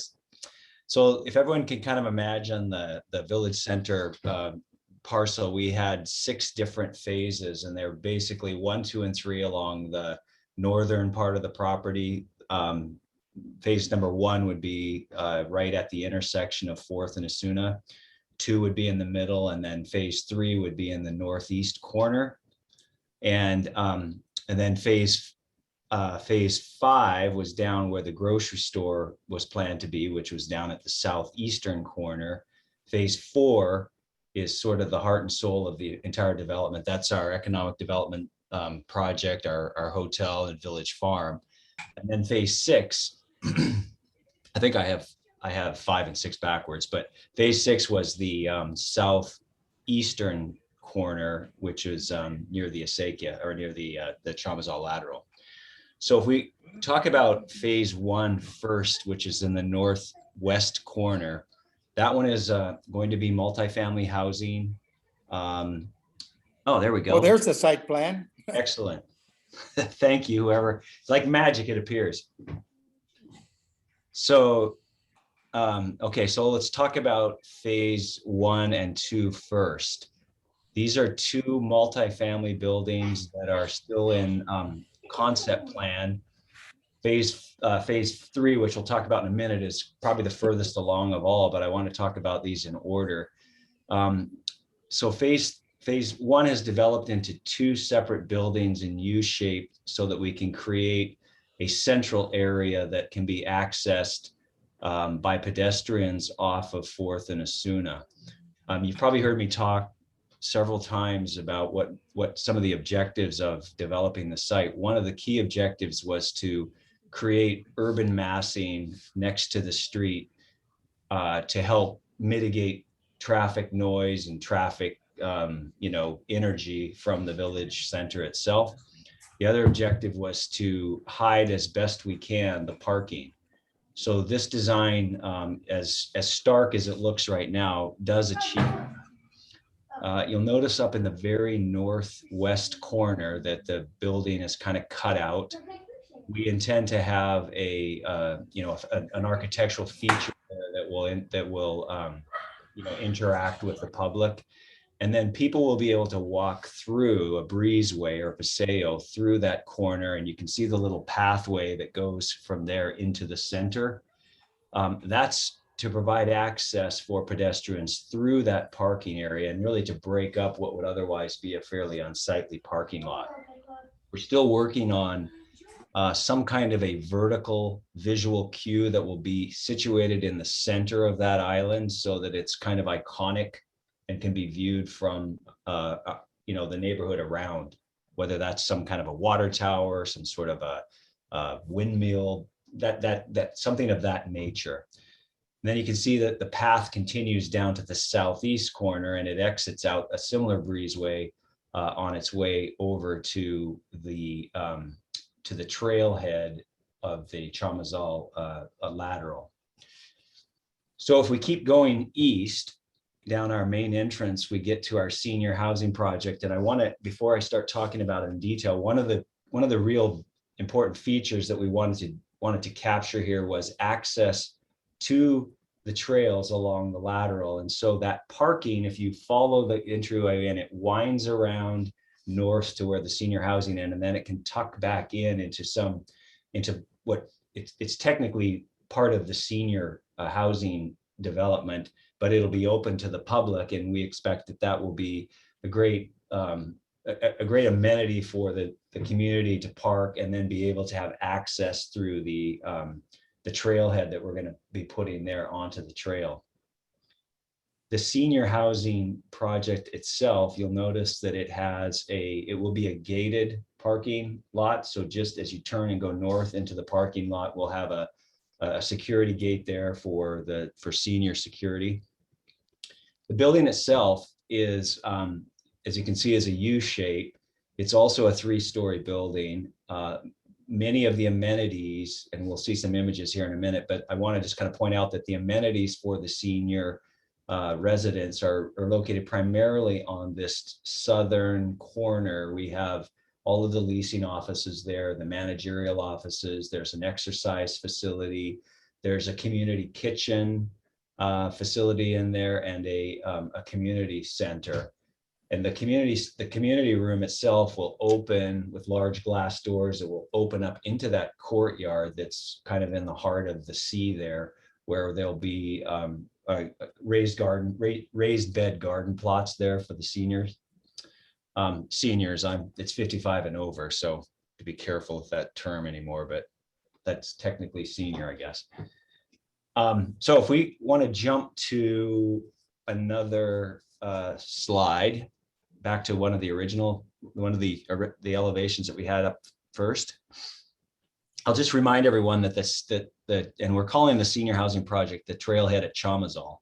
So if everyone can kind of imagine the village center parcel, we had 6 different phases, and they're basically 1, 2, and 3 along the northern part of the property. Phase number 1 would be right at the intersection of 4th and Asuna. 2 would be in the middle, and then phase 3 would be in the northeast corner. And then phase 5 was down where the grocery store was planned to be, which was down at the southeastern corner. Phase 4 is sort of the heart and soul of the entire development. That's our economic development project, our hotel and village farm. And then phase 6, I think I have 5 and 6 backwards, but phase 6 was the southeastern corner, which is near the Acequia, or near the Chamazal lateral. So if we talk about phase 1 first, which is in the northwest corner, that one is going to be multifamily housing. Oh, there we go. Oh, there's the site plan. Excellent. Thank you, whoever. It's like magic, it appears. So, okay, so let's talk about phase 1 and 2 first. These are 2 multifamily buildings that are still in concept plan. Phase 3, which we'll talk about in a minute, is probably the furthest along of all, but I want to talk about these in order. So phase 1 has developed into 2 separate buildings in U-shape so that we can create a central area that can be accessed by pedestrians off of 4th and Asuna. You've probably heard me talk several times about what some of the objectives of developing the site. One of the key objectives was to create urban massing next to the street to help mitigate traffic noise and traffic energy from the village center itself. The other objective was to hide as best we can the parking. So this design, as stark as it looks right now, does achieve. You'll notice up in the very northwest corner that the building is kind of cut out. We intend to have an architectural feature that will interact with the public. And then people will be able to walk through a breezeway or paseo through that corner, and you can see the little pathway that goes from there into the center. That's to provide access for pedestrians through that parking area, and really to break up what would otherwise be a fairly unsightly parking lot. We're still working on some kind of a vertical visual cue that will be situated in the center of that island so that it's kind of iconic and can be viewed from the neighborhood around, whether that's some kind of a water tower, some sort of a windmill, that something of that nature. And then you can see that the path continues down to the southeast corner, and it exits out a similar breezeway on its way over to the trailhead of the Chamazal lateral. So if we keep going east down our main entrance, we get to our senior housing project. And I want to, before I start talking about it in detail, one of the real important features that we wanted to capture here was access to the trails along the lateral. And so that parking, if you follow the entryway and it winds around north to where the senior housing end, and then it can tuck back into what it's technically part of the senior housing development, but it'll be open to the public. And we expect that will be a great amenity for the community to park and then be able to have access through the trailhead that we're going to be putting there onto the trail. The senior housing project itself, you'll notice that it will be a gated parking lot. So just as you turn and go north into the parking lot, we'll have a security gate there for senior security. The building itself is, as you can see, is a U shape. It's also a 3-story building. Many of the amenities, and we'll see some images here in a minute, but I want to just kind of point out that the amenities for the senior residents are located primarily on this southern corner. We have all of the leasing offices there, the managerial offices, there's an exercise facility, there's a community kitchen facility in there, and a community center. And the community room itself will open with large glass doors. It will open up into that courtyard that's kind of in the heart of the sea there, where there'll be raised bed garden plots there for the seniors. It's 55 and over, so to be careful with that term anymore, but that's technically senior, I guess. So if we want to jump to another slide, back to one of the elevations that we had up first. I'll just remind everyone that and we're calling the senior housing project the Trailhead at Chamazal,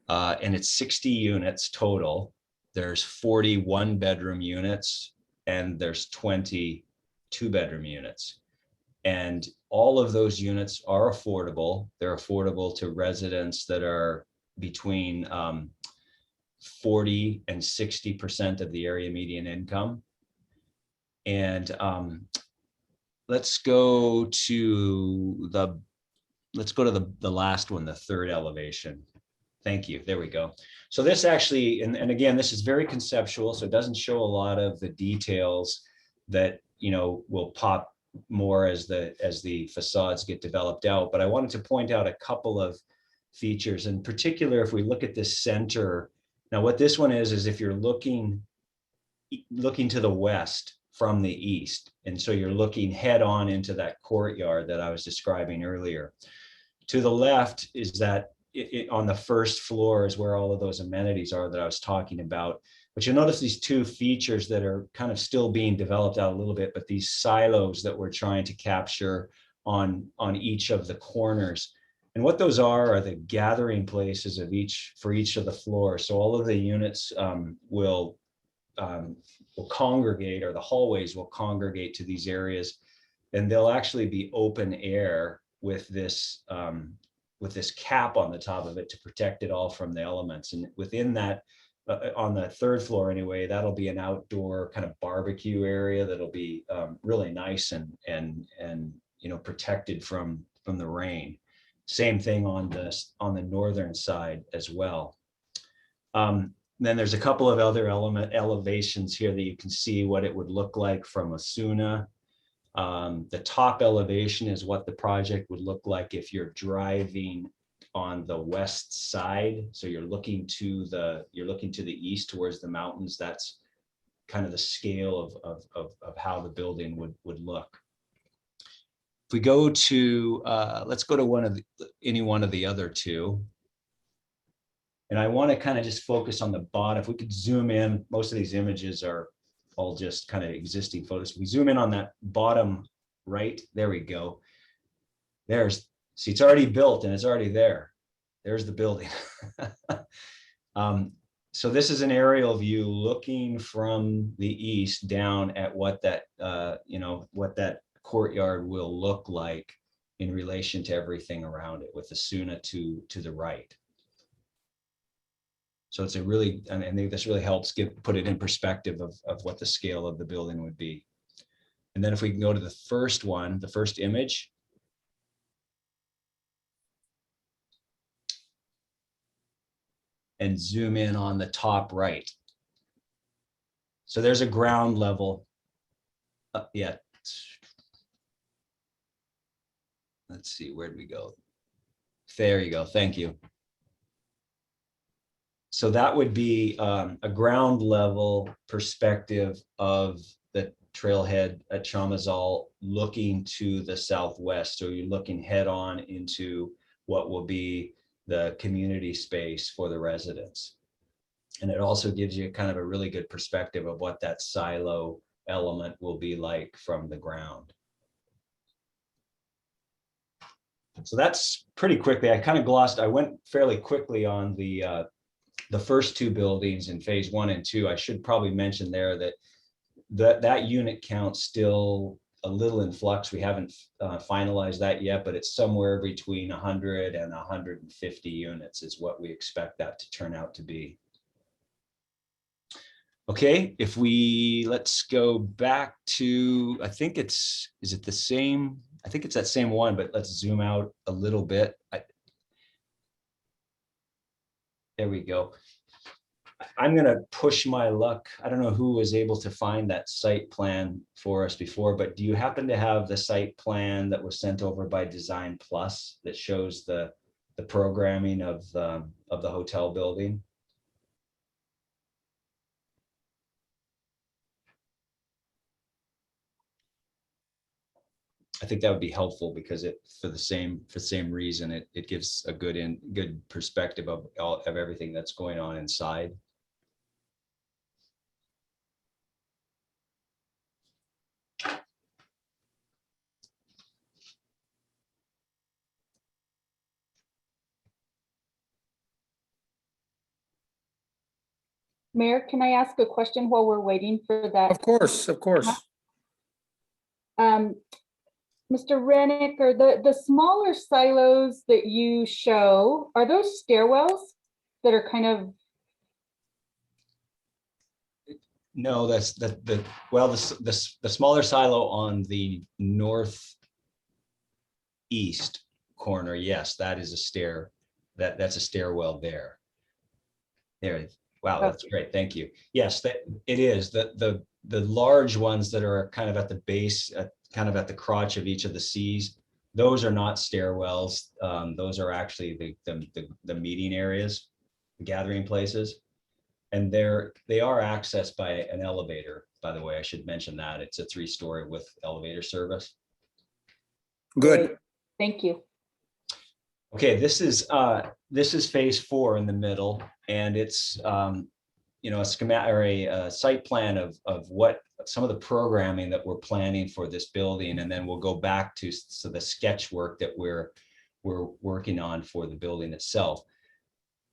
and it's 60 units total. There's 41 bedroom units and there's 20 2-bedroom units. And all of those units are affordable. They're affordable to residents that are between 40 and 60% of the area median income. And let's go to the last one, the third elevation. Thank you. There we go. So this actually, and again, this is very conceptual, so it doesn't show a lot of the details that will pop more as the facades get developed out. But I wanted to point out a couple of features. In particular, if we look at this center, now what this one is if you're looking to the west from the east, and so you're looking head on into that courtyard that I was describing earlier. To the left is that on the first floor is where all of those amenities are that I was talking about. But you'll notice these two features that are kind of still being developed out a little bit, but these silos that we're trying to capture on each of the corners. And what those are the gathering places for each of the floors. So all of the units will congregate, or the hallways will congregate to these areas, and they'll actually be open air with this cap on the top of it to protect it all from the elements. And within that, on the third floor anyway, that'll be an outdoor kind of barbecue area that'll be really nice and protected from the rain. Same thing on the northern side as well. Then there's a couple of other elevations here that you can see what it would look like from Osuna. The top elevation is what the project would look like if you're driving on the west side. So you're looking to the east towards the mountains. That's kind of the scale of how the building would look. If we go to, let's go to any one of the other two. And I want to kind of just focus on the bottom. If we could zoom in, most of these images are all just kind of existing photos. We zoom in on that bottom right, there we go. See, it's already built and it's already there. There's the building. So this is an aerial view looking from the east down at what that, what that courtyard will look like in relation to everything around it, with the Suna to the right. So it's a really, I think this really helps put it in perspective of what the scale of the building would be. And then if we can go to the first one, the first image. And zoom in on the top right. So there's a ground level. Yeah. Let's see, where'd we go? There you go, thank you. So that would be a ground level perspective of the trailhead at Chamazal looking to the southwest. So you're looking head on into what will be the community space for the residents. And it also gives you kind of a really good perspective of what that silo element will be like from the ground. So that's pretty quickly. I kind of glossed, I went fairly quickly on the first two buildings in phase 1 and 2. I should probably mention there that unit count still a little in flux. We haven't finalized that yet, but it's somewhere between 100 and 150 units is what we expect that to turn out to be. Okay, if let's go back to, I think is it the same? I think it's that same one, but let's zoom out a little bit. There we go. I'm going to push my luck. I don't know who was able to find that site plan for us before, but do you happen to have the site plan that was sent over by Design Plus that shows the programming of the hotel building? I think that would be helpful because for the same reason, it gives a good perspective of everything that's going on inside. Mayor, can I ask a question while we're waiting for that? Of course, of course. Mr. Rennick, are the smaller silos that you show, are those stairwells that are kind of? No, that's the smaller silo on the northeast corner. Yes, that is a stair. That's a stairwell there. There. Wow, that's great. Thank you. Yes, it is. The large ones that are kind of at the base, kind of at the crotch of each of the Cs, those are not stairwells. Those are actually the meeting areas, the gathering places. And they are accessed by an elevator, by the way. I should mention that. It's a 3-story with elevator service. Good. Thank you. Okay, this is phase 4 in the middle, and it's a schematic or a site plan of what some of the programming that we're planning for this building, and then we'll go back to the sketch work that we're working on for the building itself.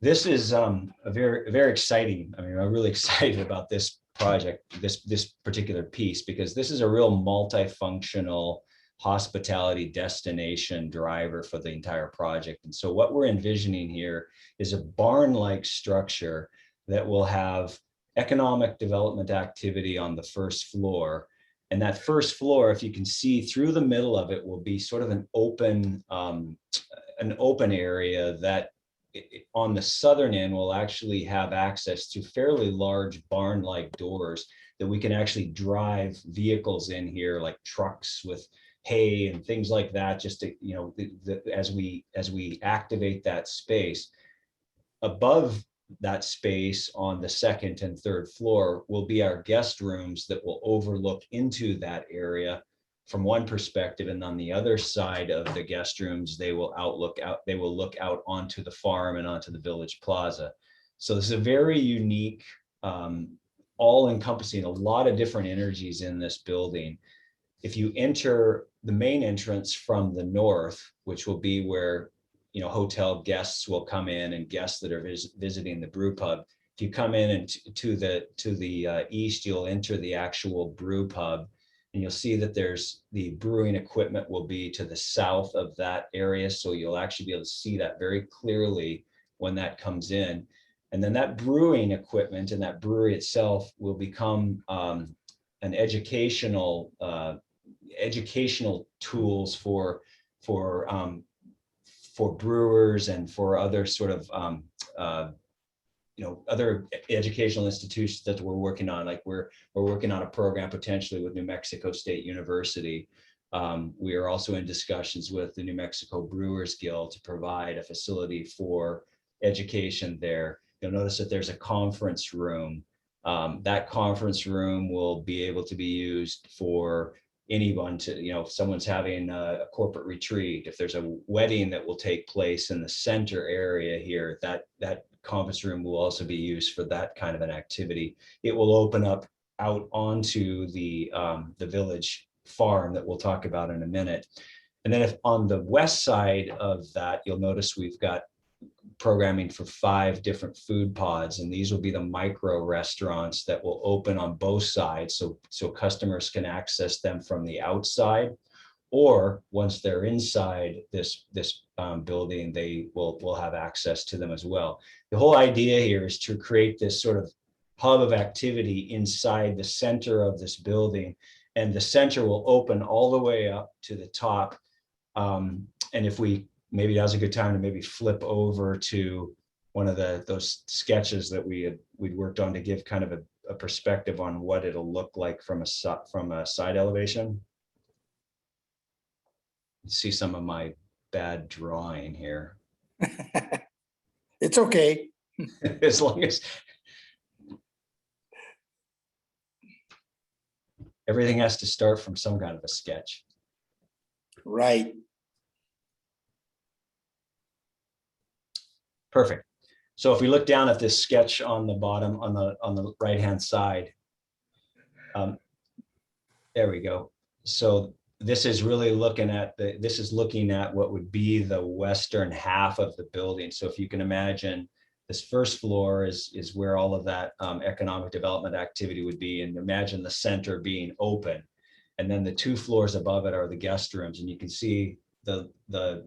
This is a very exciting. I mean, I'm really excited about this project, this particular piece, because this is a real multifunctional hospitality destination driver for the entire project. And so what we're envisioning here is a barn-like structure that will have economic development activity on the first floor. And that first floor, if you can see through the middle of it, will be sort of an open area that on the southern end will actually have access to fairly large barn-like doors that we can actually drive vehicles in here, like trucks with hay and things like that, just to, as we activate that space. Above that space on the second and third floor will be our guest rooms that will overlook into that area from one perspective, and on the other side of the guest rooms, they will look out onto the farm and onto the village plaza. So this is a very unique, all encompassing, a lot of different energies in this building. If you enter the main entrance from the north, which will be where, you know, hotel guests will come in and guests that are visiting the brew pub. If you come in and to the east, you'll enter the actual brew pub, and you'll see that there's the brewing equipment will be to the south of that area. So you'll actually be able to see that very clearly when that comes in. And then that brewing equipment and that brewery itself will become an educational tools for brewers and for other sort of you know, other educational institutions that we're working on. Like we're working on a program potentially with New Mexico State University. We are also in discussions with the New Mexico Brewers Guild to provide a facility for education there. You'll notice that there's a conference room. That conference room will be able to be used for anyone to, you know, if someone's having a corporate retreat, if there's a wedding that will take place in the center area here, that conference room will also be used for that kind of an activity. It will open up out onto the village farm that we'll talk about in a minute. And then if on the west side of that, you'll notice we've got programming for 5 different food pods, and these will be the micro restaurants that will open on both sides, so customers can access them from the outside, or once they're inside this building, they will have access to them as well. The whole idea here is to create this sort of hub of activity inside the center of this building, and the center will open all the way up to the top. And if maybe now's a good time to maybe flip over to one of those sketches that we'd worked on to give kind of a perspective on what it'll look like from a side elevation. You see some of my bad drawing here. It's okay. As long as everything has to start from some kind of a sketch. Right. Perfect. So if we look down at this sketch on the bottom, on the right-hand side, there we go. So this is really looking at what would be the western half of the building. So if you can imagine, this first floor is where all of that economic development activity would be, and imagine the center being open. And then the 2 floors above it are the guest rooms, and you can see the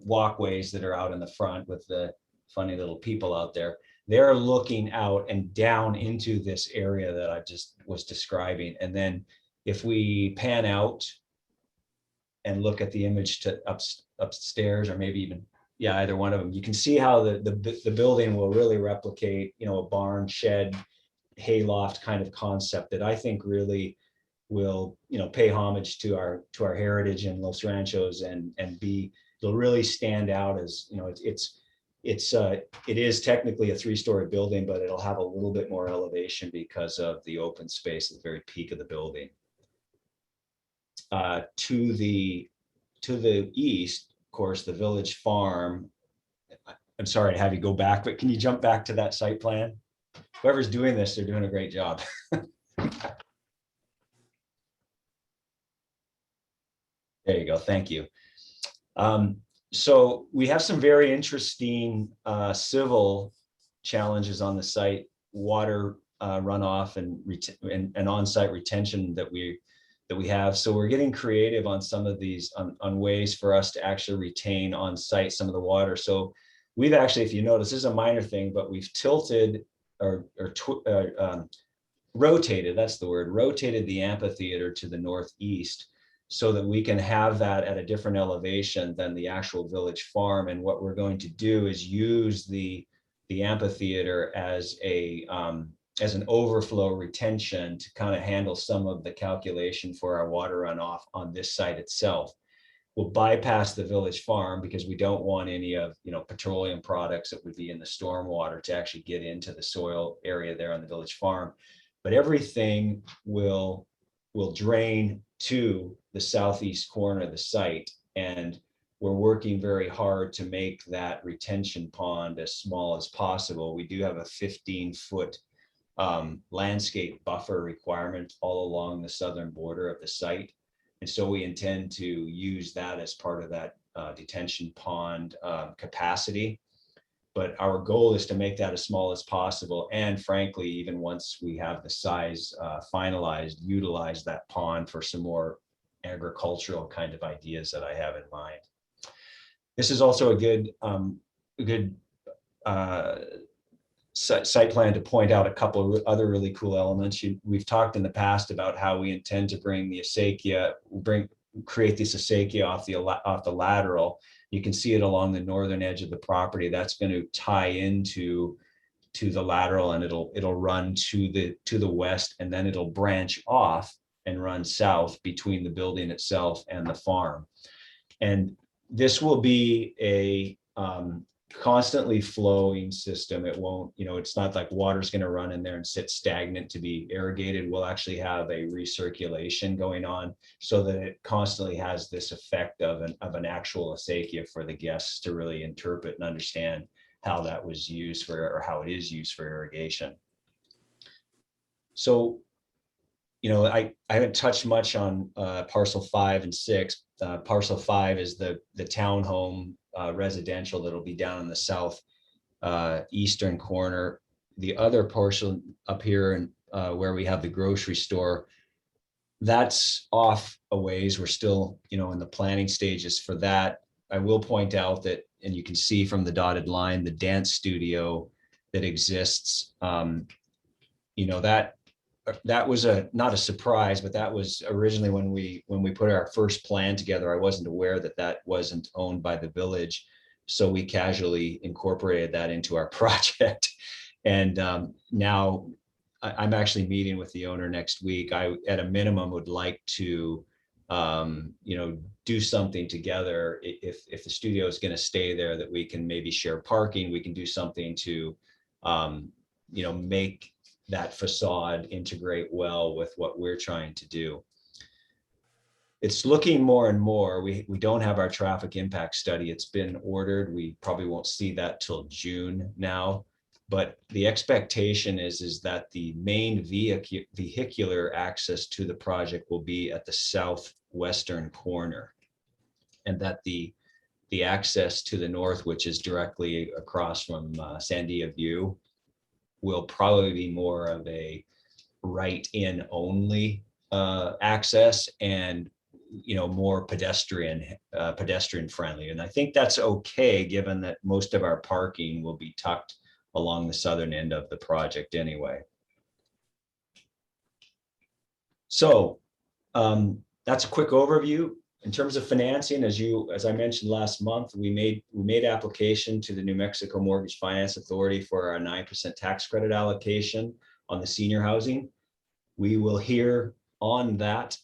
walkways that are out in the front with the funny little people out there. They're looking out and down into this area that I just was describing. And then if we pan out and look at the image to upstairs, or maybe even, yeah, either one of them, you can see how the building will really replicate, you know, a barn, shed, hayloft kind of concept that I think really will, you know, pay homage to our heritage in Los Ranchos, and it'll really stand out as, you know, it is technically a 3-story building, but it'll have a little bit more elevation because of the open space at the very peak of the building. To the east, of course, the village farm. I'm sorry to have you go back, but can you jump back to that site plan? Whoever's doing this, they're doing a great job. There you go. Thank you. So we have some very interesting civil challenges on the site, water runoff and on-site retention that we have. So we're getting creative on some of these on ways for us to actually retain on site some of the water. So we've actually, if you notice, this is a minor thing, but we've tilted or rotated, that's the word, rotated the amphitheater to the northeast, so that we can have that at a different elevation than the actual village farm. And what we're going to do is use the amphitheater as an overflow retention to kind of handle some of the calculation for our water runoff on this site itself. We'll bypass the village farm because we don't want any of, you know, petroleum products that would be in the stormwater to actually get into the soil area there on the village farm. But everything will drain to the southeast corner of the site, and we're working very hard to make that retention pond as small as possible. We do have a 15-foot landscape buffer requirement all along the southern border of the site. And so we intend to use that as part of that detention pond capacity. But our goal is to make that as small as possible. And frankly, even once we have the size finalized, utilize that pond for some more agricultural kind of ideas that I have in mind. This is also a good site plan to point out a couple of other really cool elements. We've talked in the past about how we intend to bring the acequia, create this acequia off the lateral. You can see it along the northern edge of the property. That's going to tie into the lateral, and it'll run to the west, and then it'll branch off and run south between the building itself and the farm. And this will be a constantly flowing system. It won't, it's not like water's going to run in there and sit stagnant to be irrigated. We'll actually have a recirculation going on so that it constantly has this effect of an actual acequia for the guests to really interpret and understand how that was used for, or how it is used for irrigation. So, I haven't touched much on parcel 5 and 6. Parcel 5 is the townhome residential that'll be down in the south eastern corner. The other parcel up here and where we have the grocery store, that's off a ways. We're still, in the planning stages for that. I will point out that, and you can see from the dotted line, the dance studio that exists, that was not a surprise, but that was originally when we put our first plan together. I wasn't aware that wasn't owned by the village, so we casually incorporated that into our project. And now I'm actually meeting with the owner next week. I, at a minimum, would like to do something together. If the studio is going to stay there, that we can maybe share parking. We can do something to make that facade integrate well with what we're trying to do. It's looking more and more. We don't have our traffic impact study. It's been ordered. We probably won't see that till June now. But the expectation is that the main vehicular access to the project will be at the southwestern corner, and that the access to the north, which is directly across from Sandia View, will probably be more of a right-in only access, and more pedestrian friendly. And I think that's okay, given that most of our parking will be tucked along the southern end of the project anyway. So that's a quick overview. In terms of financing, as I mentioned last month, we made application to the New Mexico Mortgage Finance Authority for our 9% tax credit allocation on the senior housing. We will hear on that,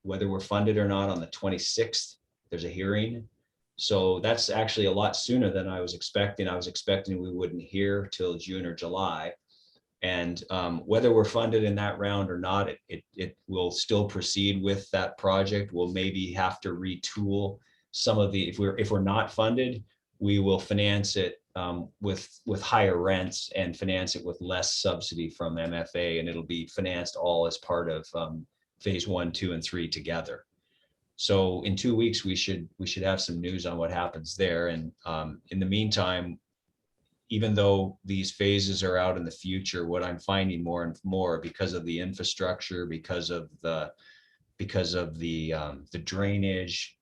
whether we're funded or not, on the 26th. There's a hearing. So that's actually a lot sooner than I was expecting. I was expecting we wouldn't hear till June or July. And whether we're funded in that round or not, it will still proceed with that project. We'll maybe have to retool some of the, if we're not funded, we will finance it with higher rents and finance it with less subsidy from MFA, and it'll be financed all as part of phase 1, 2, and 3 together. So in 2 weeks, we should have some news on what happens there. And in the meantime, even though these phases are out in the future, what I'm finding more and more, because of the infrastructure, because of the drainage,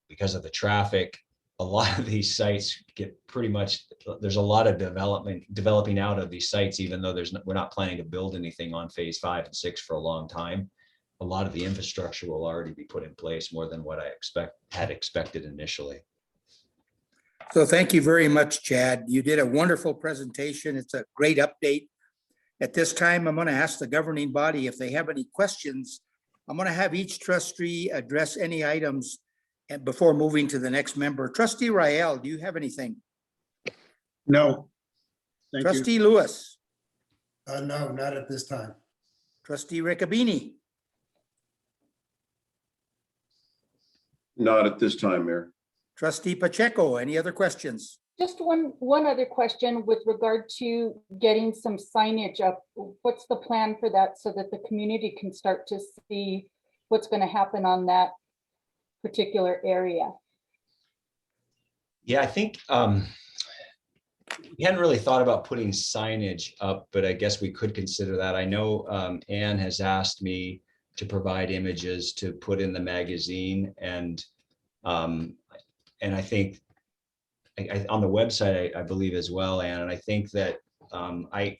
because of the traffic, a lot of these sites get pretty much, there's a lot of developing out of these sites, even though we're not planning to build anything on phase 5 and 6 for a long time. A lot of the infrastructure will already be put in place, more than what I had expected initially. So thank you very much, Chad. You did a wonderful presentation. It's a great update. At this time, I'm going to ask the governing body if they have any questions. I'm going to have each trustee address any items before moving to the next member. Trustee Rael, do you have anything? No. Thank you. Trustee Lewis? No, not at this time. Trustee Riccobeni? Not at this time, Mayor. Trustee Pacheco, any other questions? Just one other question with regard to getting some signage up. What's the plan for that so that the community can start to see what's going to happen on that particular area? Yeah, I think we hadn't really thought about putting signage up, but I guess we could consider that. I know Anne has asked me to provide images to put in the magazine, and I think on the website, I believe as well, Anne, and I think that I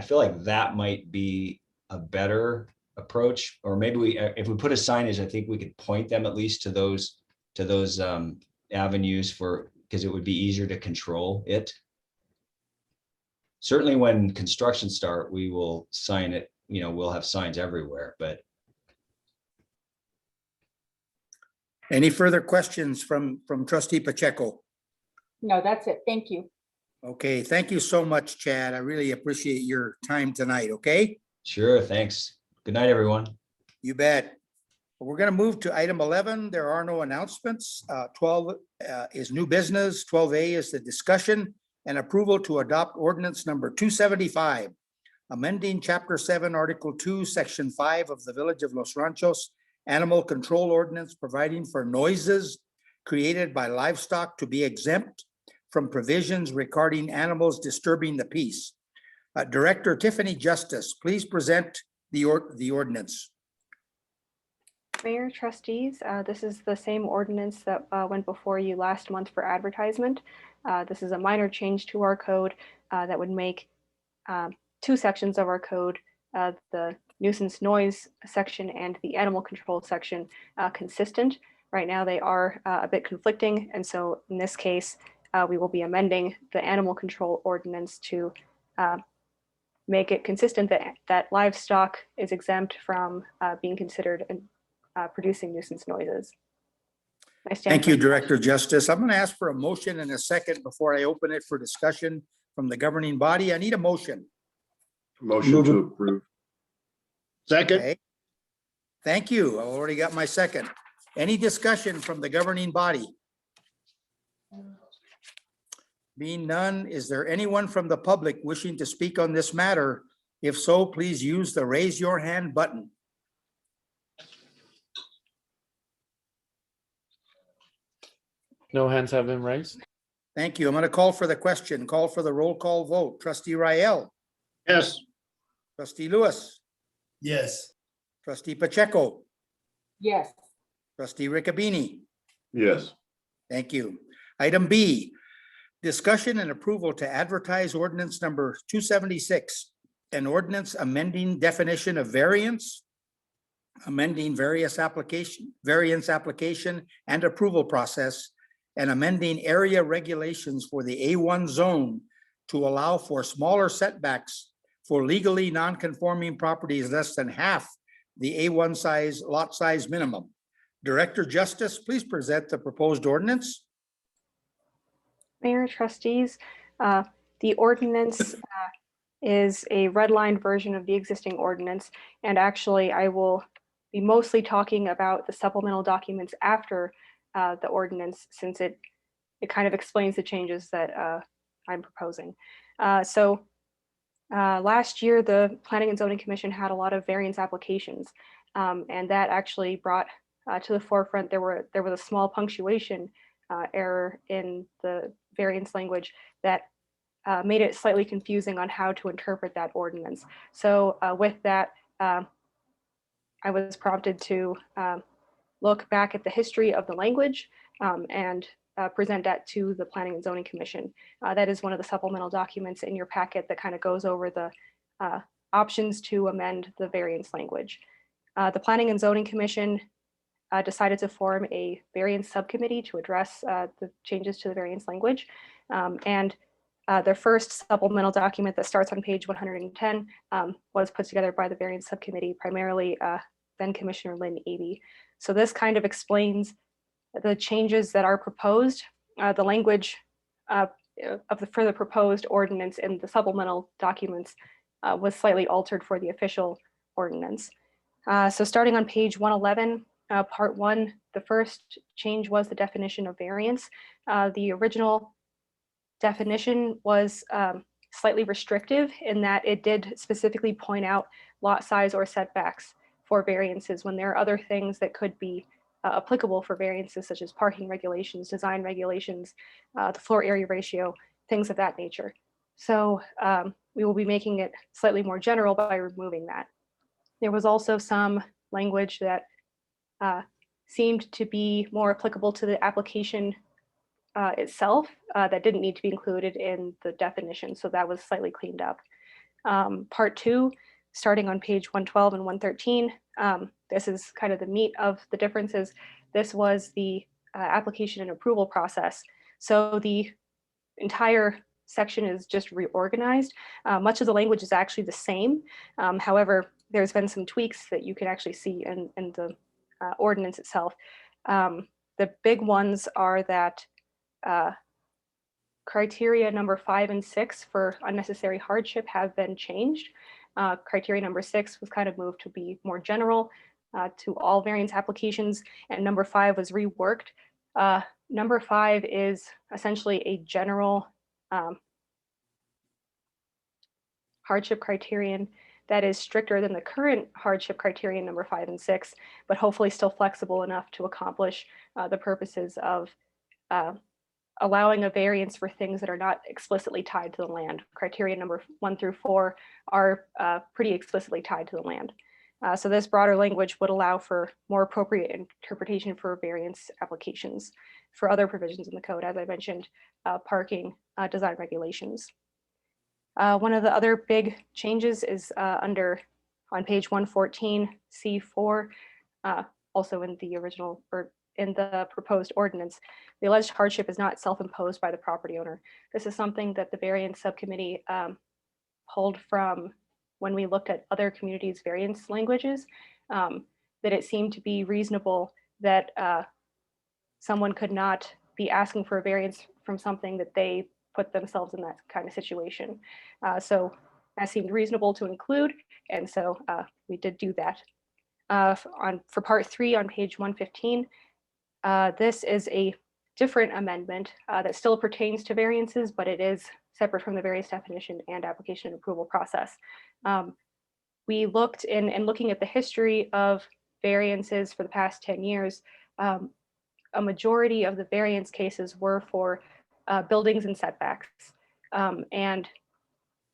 feel like that might be a better approach, or maybe if we put a signage, I think we could point them at least to those avenues because it would be easier to control it. Certainly when construction start, we will sign it, we'll have signs everywhere, but. Any further questions from Trustee Pacheco? No, that's it. Thank you. Okay, thank you so much, Chad. I really appreciate your time tonight, okay? Sure, thanks. Good night, everyone. You bet. We're going to move to item 11. There are no announcements. 12 is new business. 12A is the discussion and approval to adopt ordinance number 275, amending Chapter 7, Article 2, Section 5 of the Village of Los Ranchos Animal Control Ordinance, providing for noises created by livestock to be exempt from provisions regarding animals disturbing the peace. Director Tiffany Justice, please present the ordinance. Mayor, trustees, this is the same ordinance that went before you last month for advertisement. This is a minor change to our code that would make two sections of our code, the nuisance noise section and the animal control section, consistent. Right now they are a bit conflicting, and so in this case, we will be amending the animal control ordinance to make it consistent that livestock is exempt from being considered producing nuisance noises. Thank you, Director Justice. I'm going to ask for a motion in a second before I open it for discussion from the governing body. I need a motion. Motion to approve. Second. Okay. Thank you. I already got my second. Any discussion from the governing body? Being none, is there anyone from the public wishing to speak on this matter? If so, please use the raise your hand button. No hands have been raised. Thank you. I'm going to call for the question. Call for the roll call vote. Trustee Rael. Yes. Trustee Lewis. Yes. Trustee Pacheco. Yes. Trustee Riccobeni. Yes. Thank you. Item B, discussion and approval to advertise ordinance number 276, an ordinance amending definition of variance, amending variance application and approval process, and amending area regulations for the A1 zone to allow for smaller setbacks for legally non-conforming properties less than half the A1 size lot size minimum. Director Justice, please present the proposed ordinance. Mayor, trustees, the ordinance is a redlined version of the existing ordinance, and actually I will be mostly talking about the supplemental documents after the ordinance, since it kind of explains the changes that I'm proposing. Last year, the Planning and Zoning Commission had a lot of variance applications, and that actually brought to the forefront there was a small punctuation error in the variance language that made it slightly confusing on how to interpret that ordinance. So with that, I was prompted to look back at the history of the language and present that to the Planning and Zoning Commission. That is one of the supplemental documents in your packet that kind of goes over the options to amend the variance language. The Planning and Zoning Commission decided to form a variance subcommittee to address the changes to the variance language. Their first supplemental document that starts on page 110 was put together by the variance subcommittee, primarily then Commissioner Lynn Eby. So this kind of explains the changes that are proposed. The language for the proposed ordinance in the supplemental documents was slightly altered for the official ordinance. So starting on page 111, part 1 The first change was the definition of variance. The original definition was slightly restrictive in that it did specifically point out lot size or setbacks for variances when there are other things that could be applicable for variances, such as parking regulations, design regulations, the floor area ratio, things of that nature. So we will be making it slightly more general by removing that. There was also some language that seemed to be more applicable to the application itself that didn't need to be included in the definition. So that was slightly cleaned up. Part 2, starting on page 112 and 113, this is kind of the meat of the differences. This was the application and approval process. So the entire section is just reorganized. Much of the language is actually the same. However, there's been some tweaks that you can actually see in the ordinance itself. The big ones are that criteria number 5 and 6 for unnecessary hardship have been changed. Criteria number 6 was kind of moved to be more general to all variance applications, and number 5 was reworked. Number 5 is essentially a general hardship criterion that is stricter than the current hardship criterion number 5 and 6, but hopefully still flexible enough to accomplish the purposes of allowing a variance for things that are not explicitly tied to the land. Criteria number 1 through 4 are pretty explicitly tied to the land. So this broader language would allow for more appropriate interpretation for variance applications for other provisions in the code, as I mentioned, parking, design regulations. One of the other big changes is on page 114, C4, also in the original or in the proposed ordinance. The alleged hardship is not self-imposed by the property owner. This is something that the variance subcommittee pulled from when we looked at other communities' variance languages, that it seemed to be reasonable that someone could not be asking for a variance from something that they put themselves in that kind of situation. So that seemed reasonable to include, and so we did do that. For part 3 on page 115, this is a different amendment that still pertains to variances, but it is separate from the variance definition and application and approval process. We looked in looking at the history of variances for the past 10 years, a majority of the variance cases were for buildings and setbacks. And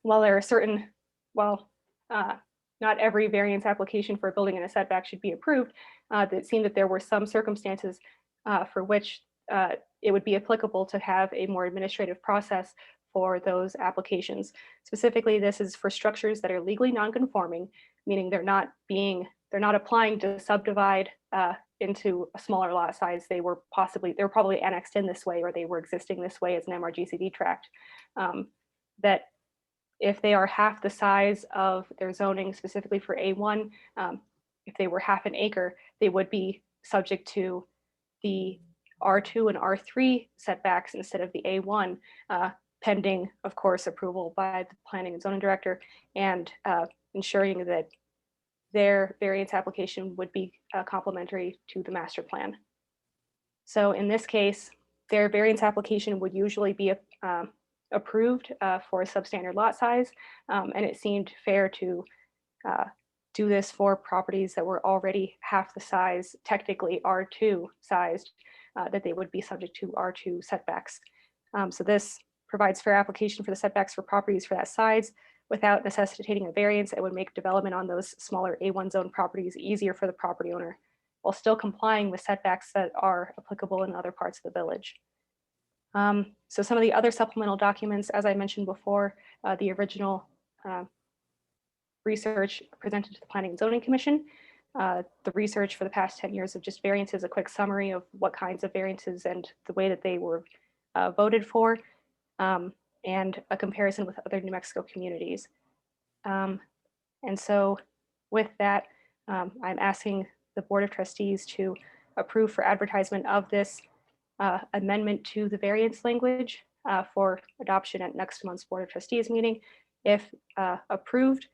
while there are certain, not every variance application for a building and a setback should be approved, it seemed that there were some circumstances for which it would be applicable to have a more administrative process for those applications. Specifically, this is for structures that are legally non-conforming, meaning they're not applying to subdivide into a smaller lot size. They were probably annexed in this way, or they were existing this way as an MRGCD tract. That if they are half the size of their zoning, specifically for A1, if they were half an acre, they would be subject to the R2 and R3 setbacks instead of the A1, pending, of course, approval by the planning and zoning director, and ensuring that their variance application would be complementary to the master plan. So in this case, their variance application would usually be approved for a substandard lot size, and it seemed fair to do this for properties that were already half the size, technically R2 sized, that they would be subject to R2 setbacks. So this provides fair application for the setbacks for properties for that size without necessitating a variance. It would make development on those smaller A1 zone properties easier for the property owner, while still complying with setbacks that are applicable in other parts of the village. So some of the other supplemental documents, as I mentioned before, the original research presented to the Planning and Zoning Commission, the research for the past 10 years of just variances, a quick summary of what kinds of variances and the way that they were voted for, and a comparison with other New Mexico communities. And so with that, I'm asking the Board of Trustees to approve for advertisement of this amendment to the variance language for adoption at next month's Board of Trustees meeting. If approved,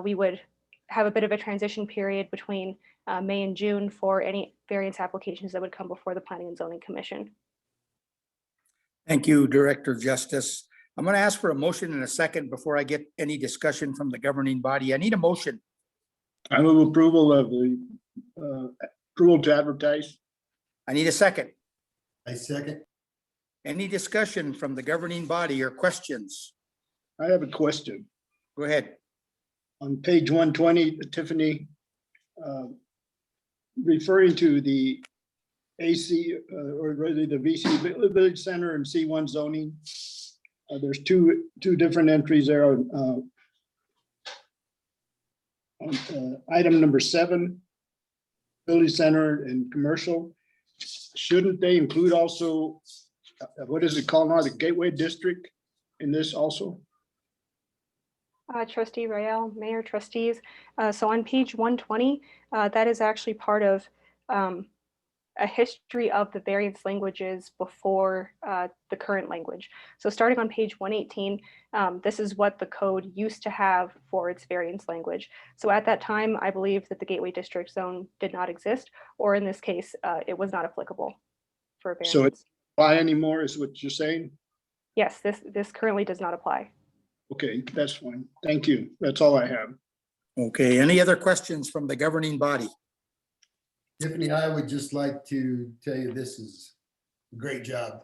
we would have a bit of a transition period between May and June for any variance applications that would come before the Planning and Zoning Commission. Thank you, Director Justice. I'm going to ask for a motion in a second before I get any discussion from the governing body. I need a motion. I move approval of the approval to advertise. I need a second. I second. Any discussion from the governing body or questions? I have a question. Go ahead. On page 120, Tiffany, referring to the AC or really the VC Village Center and C1 zoning, there's two different entries there on item number 7, Village Center and commercial. Shouldn't they include also, what is it called now, the Gateway District in this also? Trustee Rael, Mayor, trustees. So on page 120, that is actually part of a history of the variance languages before the current language. So starting on page 118, this is what the code used to have for its variance language. So at that time, I believe that the Gateway District Zone did not exist, or in this case, it was not applicable for variance. So it's apply anymore is what you're saying? Yes, this currently does not apply. Okay, that's fine. Thank you. That's all I have. Okay, any other questions from the governing body? Tiffany, I would just like to tell you this is a great job.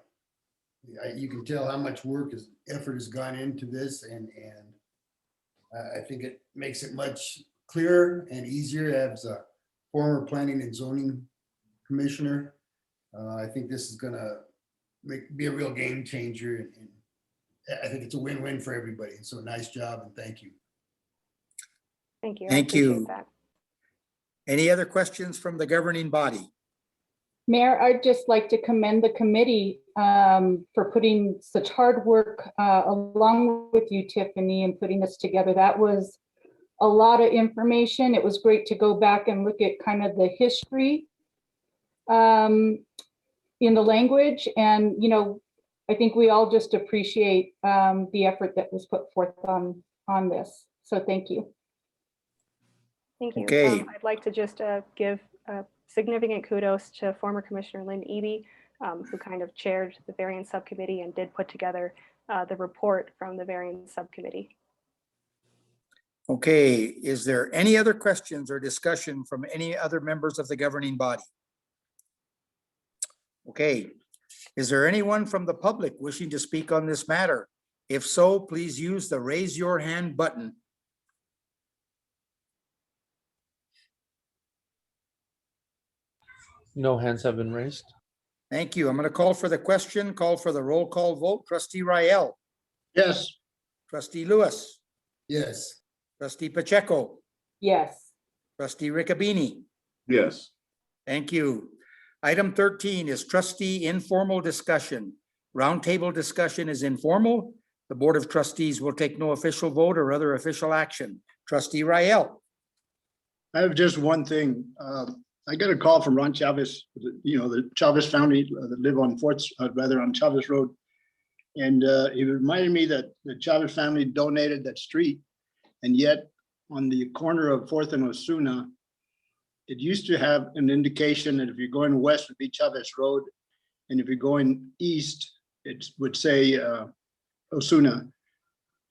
You can tell how much work effort has gone into this, and I think it makes it much clearer and easier as a former planning and zoning commissioner. I think this is gonna be a real game changer, and I think it's a win-win for everybody. So nice job, and thank you. Thank you. Thank you. That. Any other questions from the governing body? Mayor, I'd just like to commend the committee for putting such hard work along with you, Tiffany, and putting this together. That was a lot of information. It was great to go back and look at kind of the history in the language. And, you know, I think we all just appreciate the effort that was put forth on this. So thank you. Thank you. Okay. I'd like to just give significant kudos to former Commissioner Lynn Eby, who kind of chaired the variance subcommittee and did put together the report from the variance subcommittee. Okay, is there any other questions or discussion from any other members of the governing body? Okay, is there anyone from the public wishing to speak on this matter? If so, please use the raise your hand button. No hands have been raised. Thank you. I'm going to call for the question, call for the roll call vote. Trustee Rael, Yes. Trustee Lewis, Yes. Trustee Pacheco, Yes. Trustee Riccobeni. Yes. Thank you. Item 13 is trustee informal discussion. Roundtable discussion is informal. The Board of Trustees will take no official vote or other official action. Trustee Rael. I have just one thing. I got a call from Ron Chavez, you know, the Chavez family that live on on Chavez Road. And he reminded me that the Chavez family donated that street. And yet on the corner of 4th and Osuna, it used to have an indication that if you're going west would be Chavez Road. And if you're going east, it would say Osuna.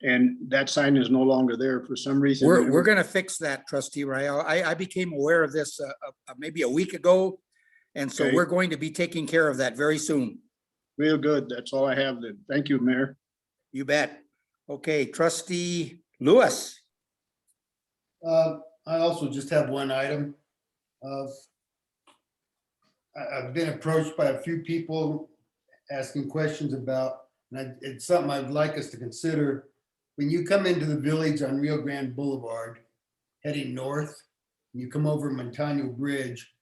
And that sign is no longer there for some reason. We're going to fix that, Trustee Rael. I became aware of this maybe a week ago. And so Okay. we're going to be taking care of that very soon. Real good. That's all I have then. Thank you, Mayor. You bet. Okay, Trustee Lewis. I also just have one item. I've been approached by a few people asking questions about, and it's something I'd like us to consider. When you come into the village on Rio Grande Boulevard, heading north, and you come over Montano Bridge,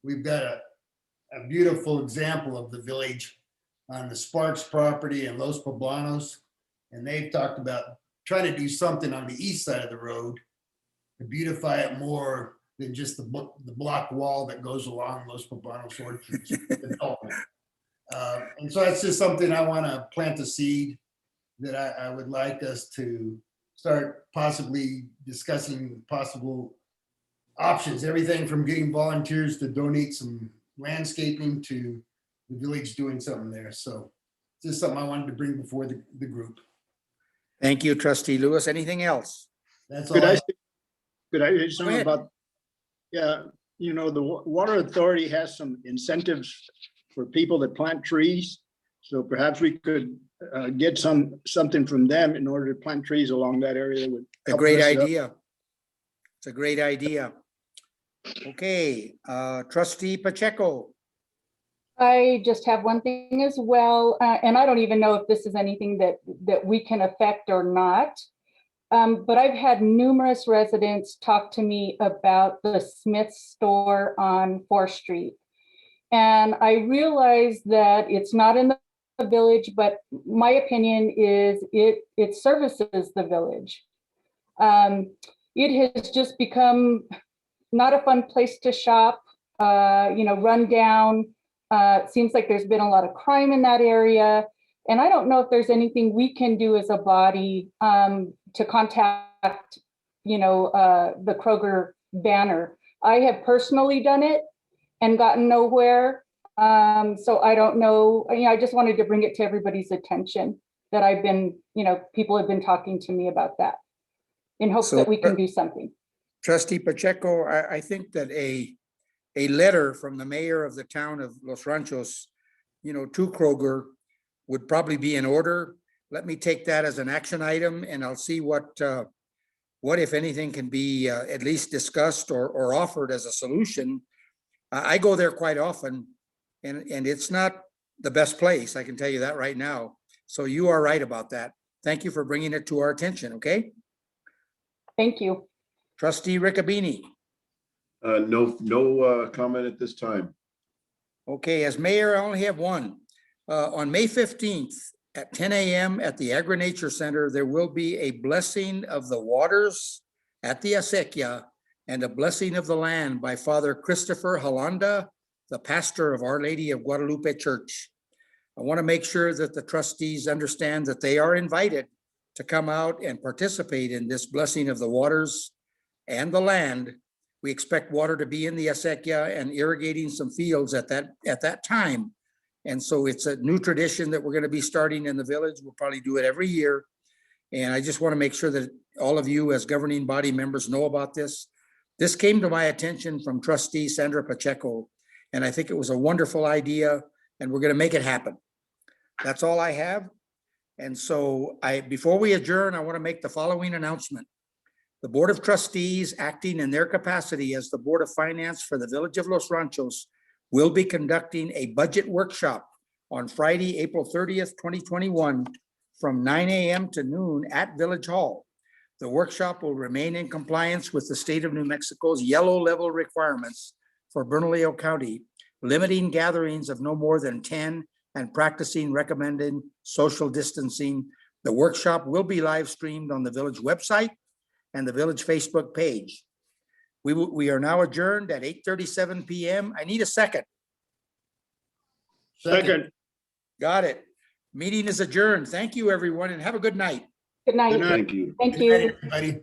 we've got a beautiful example of the village on the Sparks property in Los Poblanos. And they've talked about trying to do something on the east side of the road to beautify it more than just the block wall that goes along Los Poblanos orchards development. And so that's just something I want to plant a seed that I would like us to start possibly discussing possible options, everything from getting volunteers to donate some landscaping to the village doing something there. So just something I wanted to bring before the group. Thank you, trustee Lewis. Anything else? That's Could all. could I say something ahead. about, yeah, you know, the Water Authority has some incentives for people that plant trees. So perhaps we could get something from them in order to plant trees along that area. That would A help great dress it up. idea. It's a great idea. Okay, trustee Pacheco. I just have one thing as well, and I don't even know if this is anything that we can affect or not. But I've had numerous residents talk to me about the Smith store on 4th Street. And I realize that it's not in the village, but my opinion is it services the village. It has just become not a fun place to shop, run down. It seems like there's been a lot of crime in that area. And I don't know if there's anything we can do as a body to contact, the Kroger banner. I have personally done it and gotten nowhere. So I don't know, I just wanted to bring it to everybody's attention that I've been, people have been talking to me about that in hopes that we can do something. Trustee Pacheco, I think that a letter from the mayor of the town of Los Ranchos, to Kroger would probably be in order. Let me take that as an action item and I'll see what if anything can be at least discussed or offered as a solution. I go there quite often and it's not the best place. I can tell you that right now. So you are right about that. Thank you for bringing it to our attention. Okay. Thank you. Trustee Riccobeni. No comment at this time. Okay, as mayor, I only have one. On May 15th at 10 a.m. at the Agri-Nature Center, there will be a blessing of the waters at the acequia and a blessing of the land by Father Christopher Halanda, the pastor of Our Lady of Guadalupe Church. I want to make sure that the trustees understand that they are invited to come out and participate in this blessing of the waters and the land. We expect water to be in the acequia and irrigating some fields at that time. And so it's a new tradition that we're going to be starting in the village. We'll probably do it every year. And I just want to make sure that all of you as governing body members know about this. This came to my attention from trustee Sandra Pacheco, and I think it was a wonderful idea and we're going to make it happen. That's all I have. And so before we adjourn, I want to make the following announcement. The Board of Trustees, acting in their capacity as the Board of Finance for the Village of Los Ranchos, will be conducting a budget workshop on Friday, April 30th, 2021, from 9 a.m. to noon at Village Hall. The workshop will remain in compliance with the state of New Mexico's yellow level requirements for Bernalillo County, limiting gatherings of no more than 10 and practicing recommended social distancing. The workshop will be live streamed on the village website and the village Facebook page. We are now adjourned at 8:37 p.m. I need a second. Second. Got it. Meeting is adjourned. Thank you, everyone, and have a good night. Good night. Good night. Thank you. Thank Good night, you. everybody.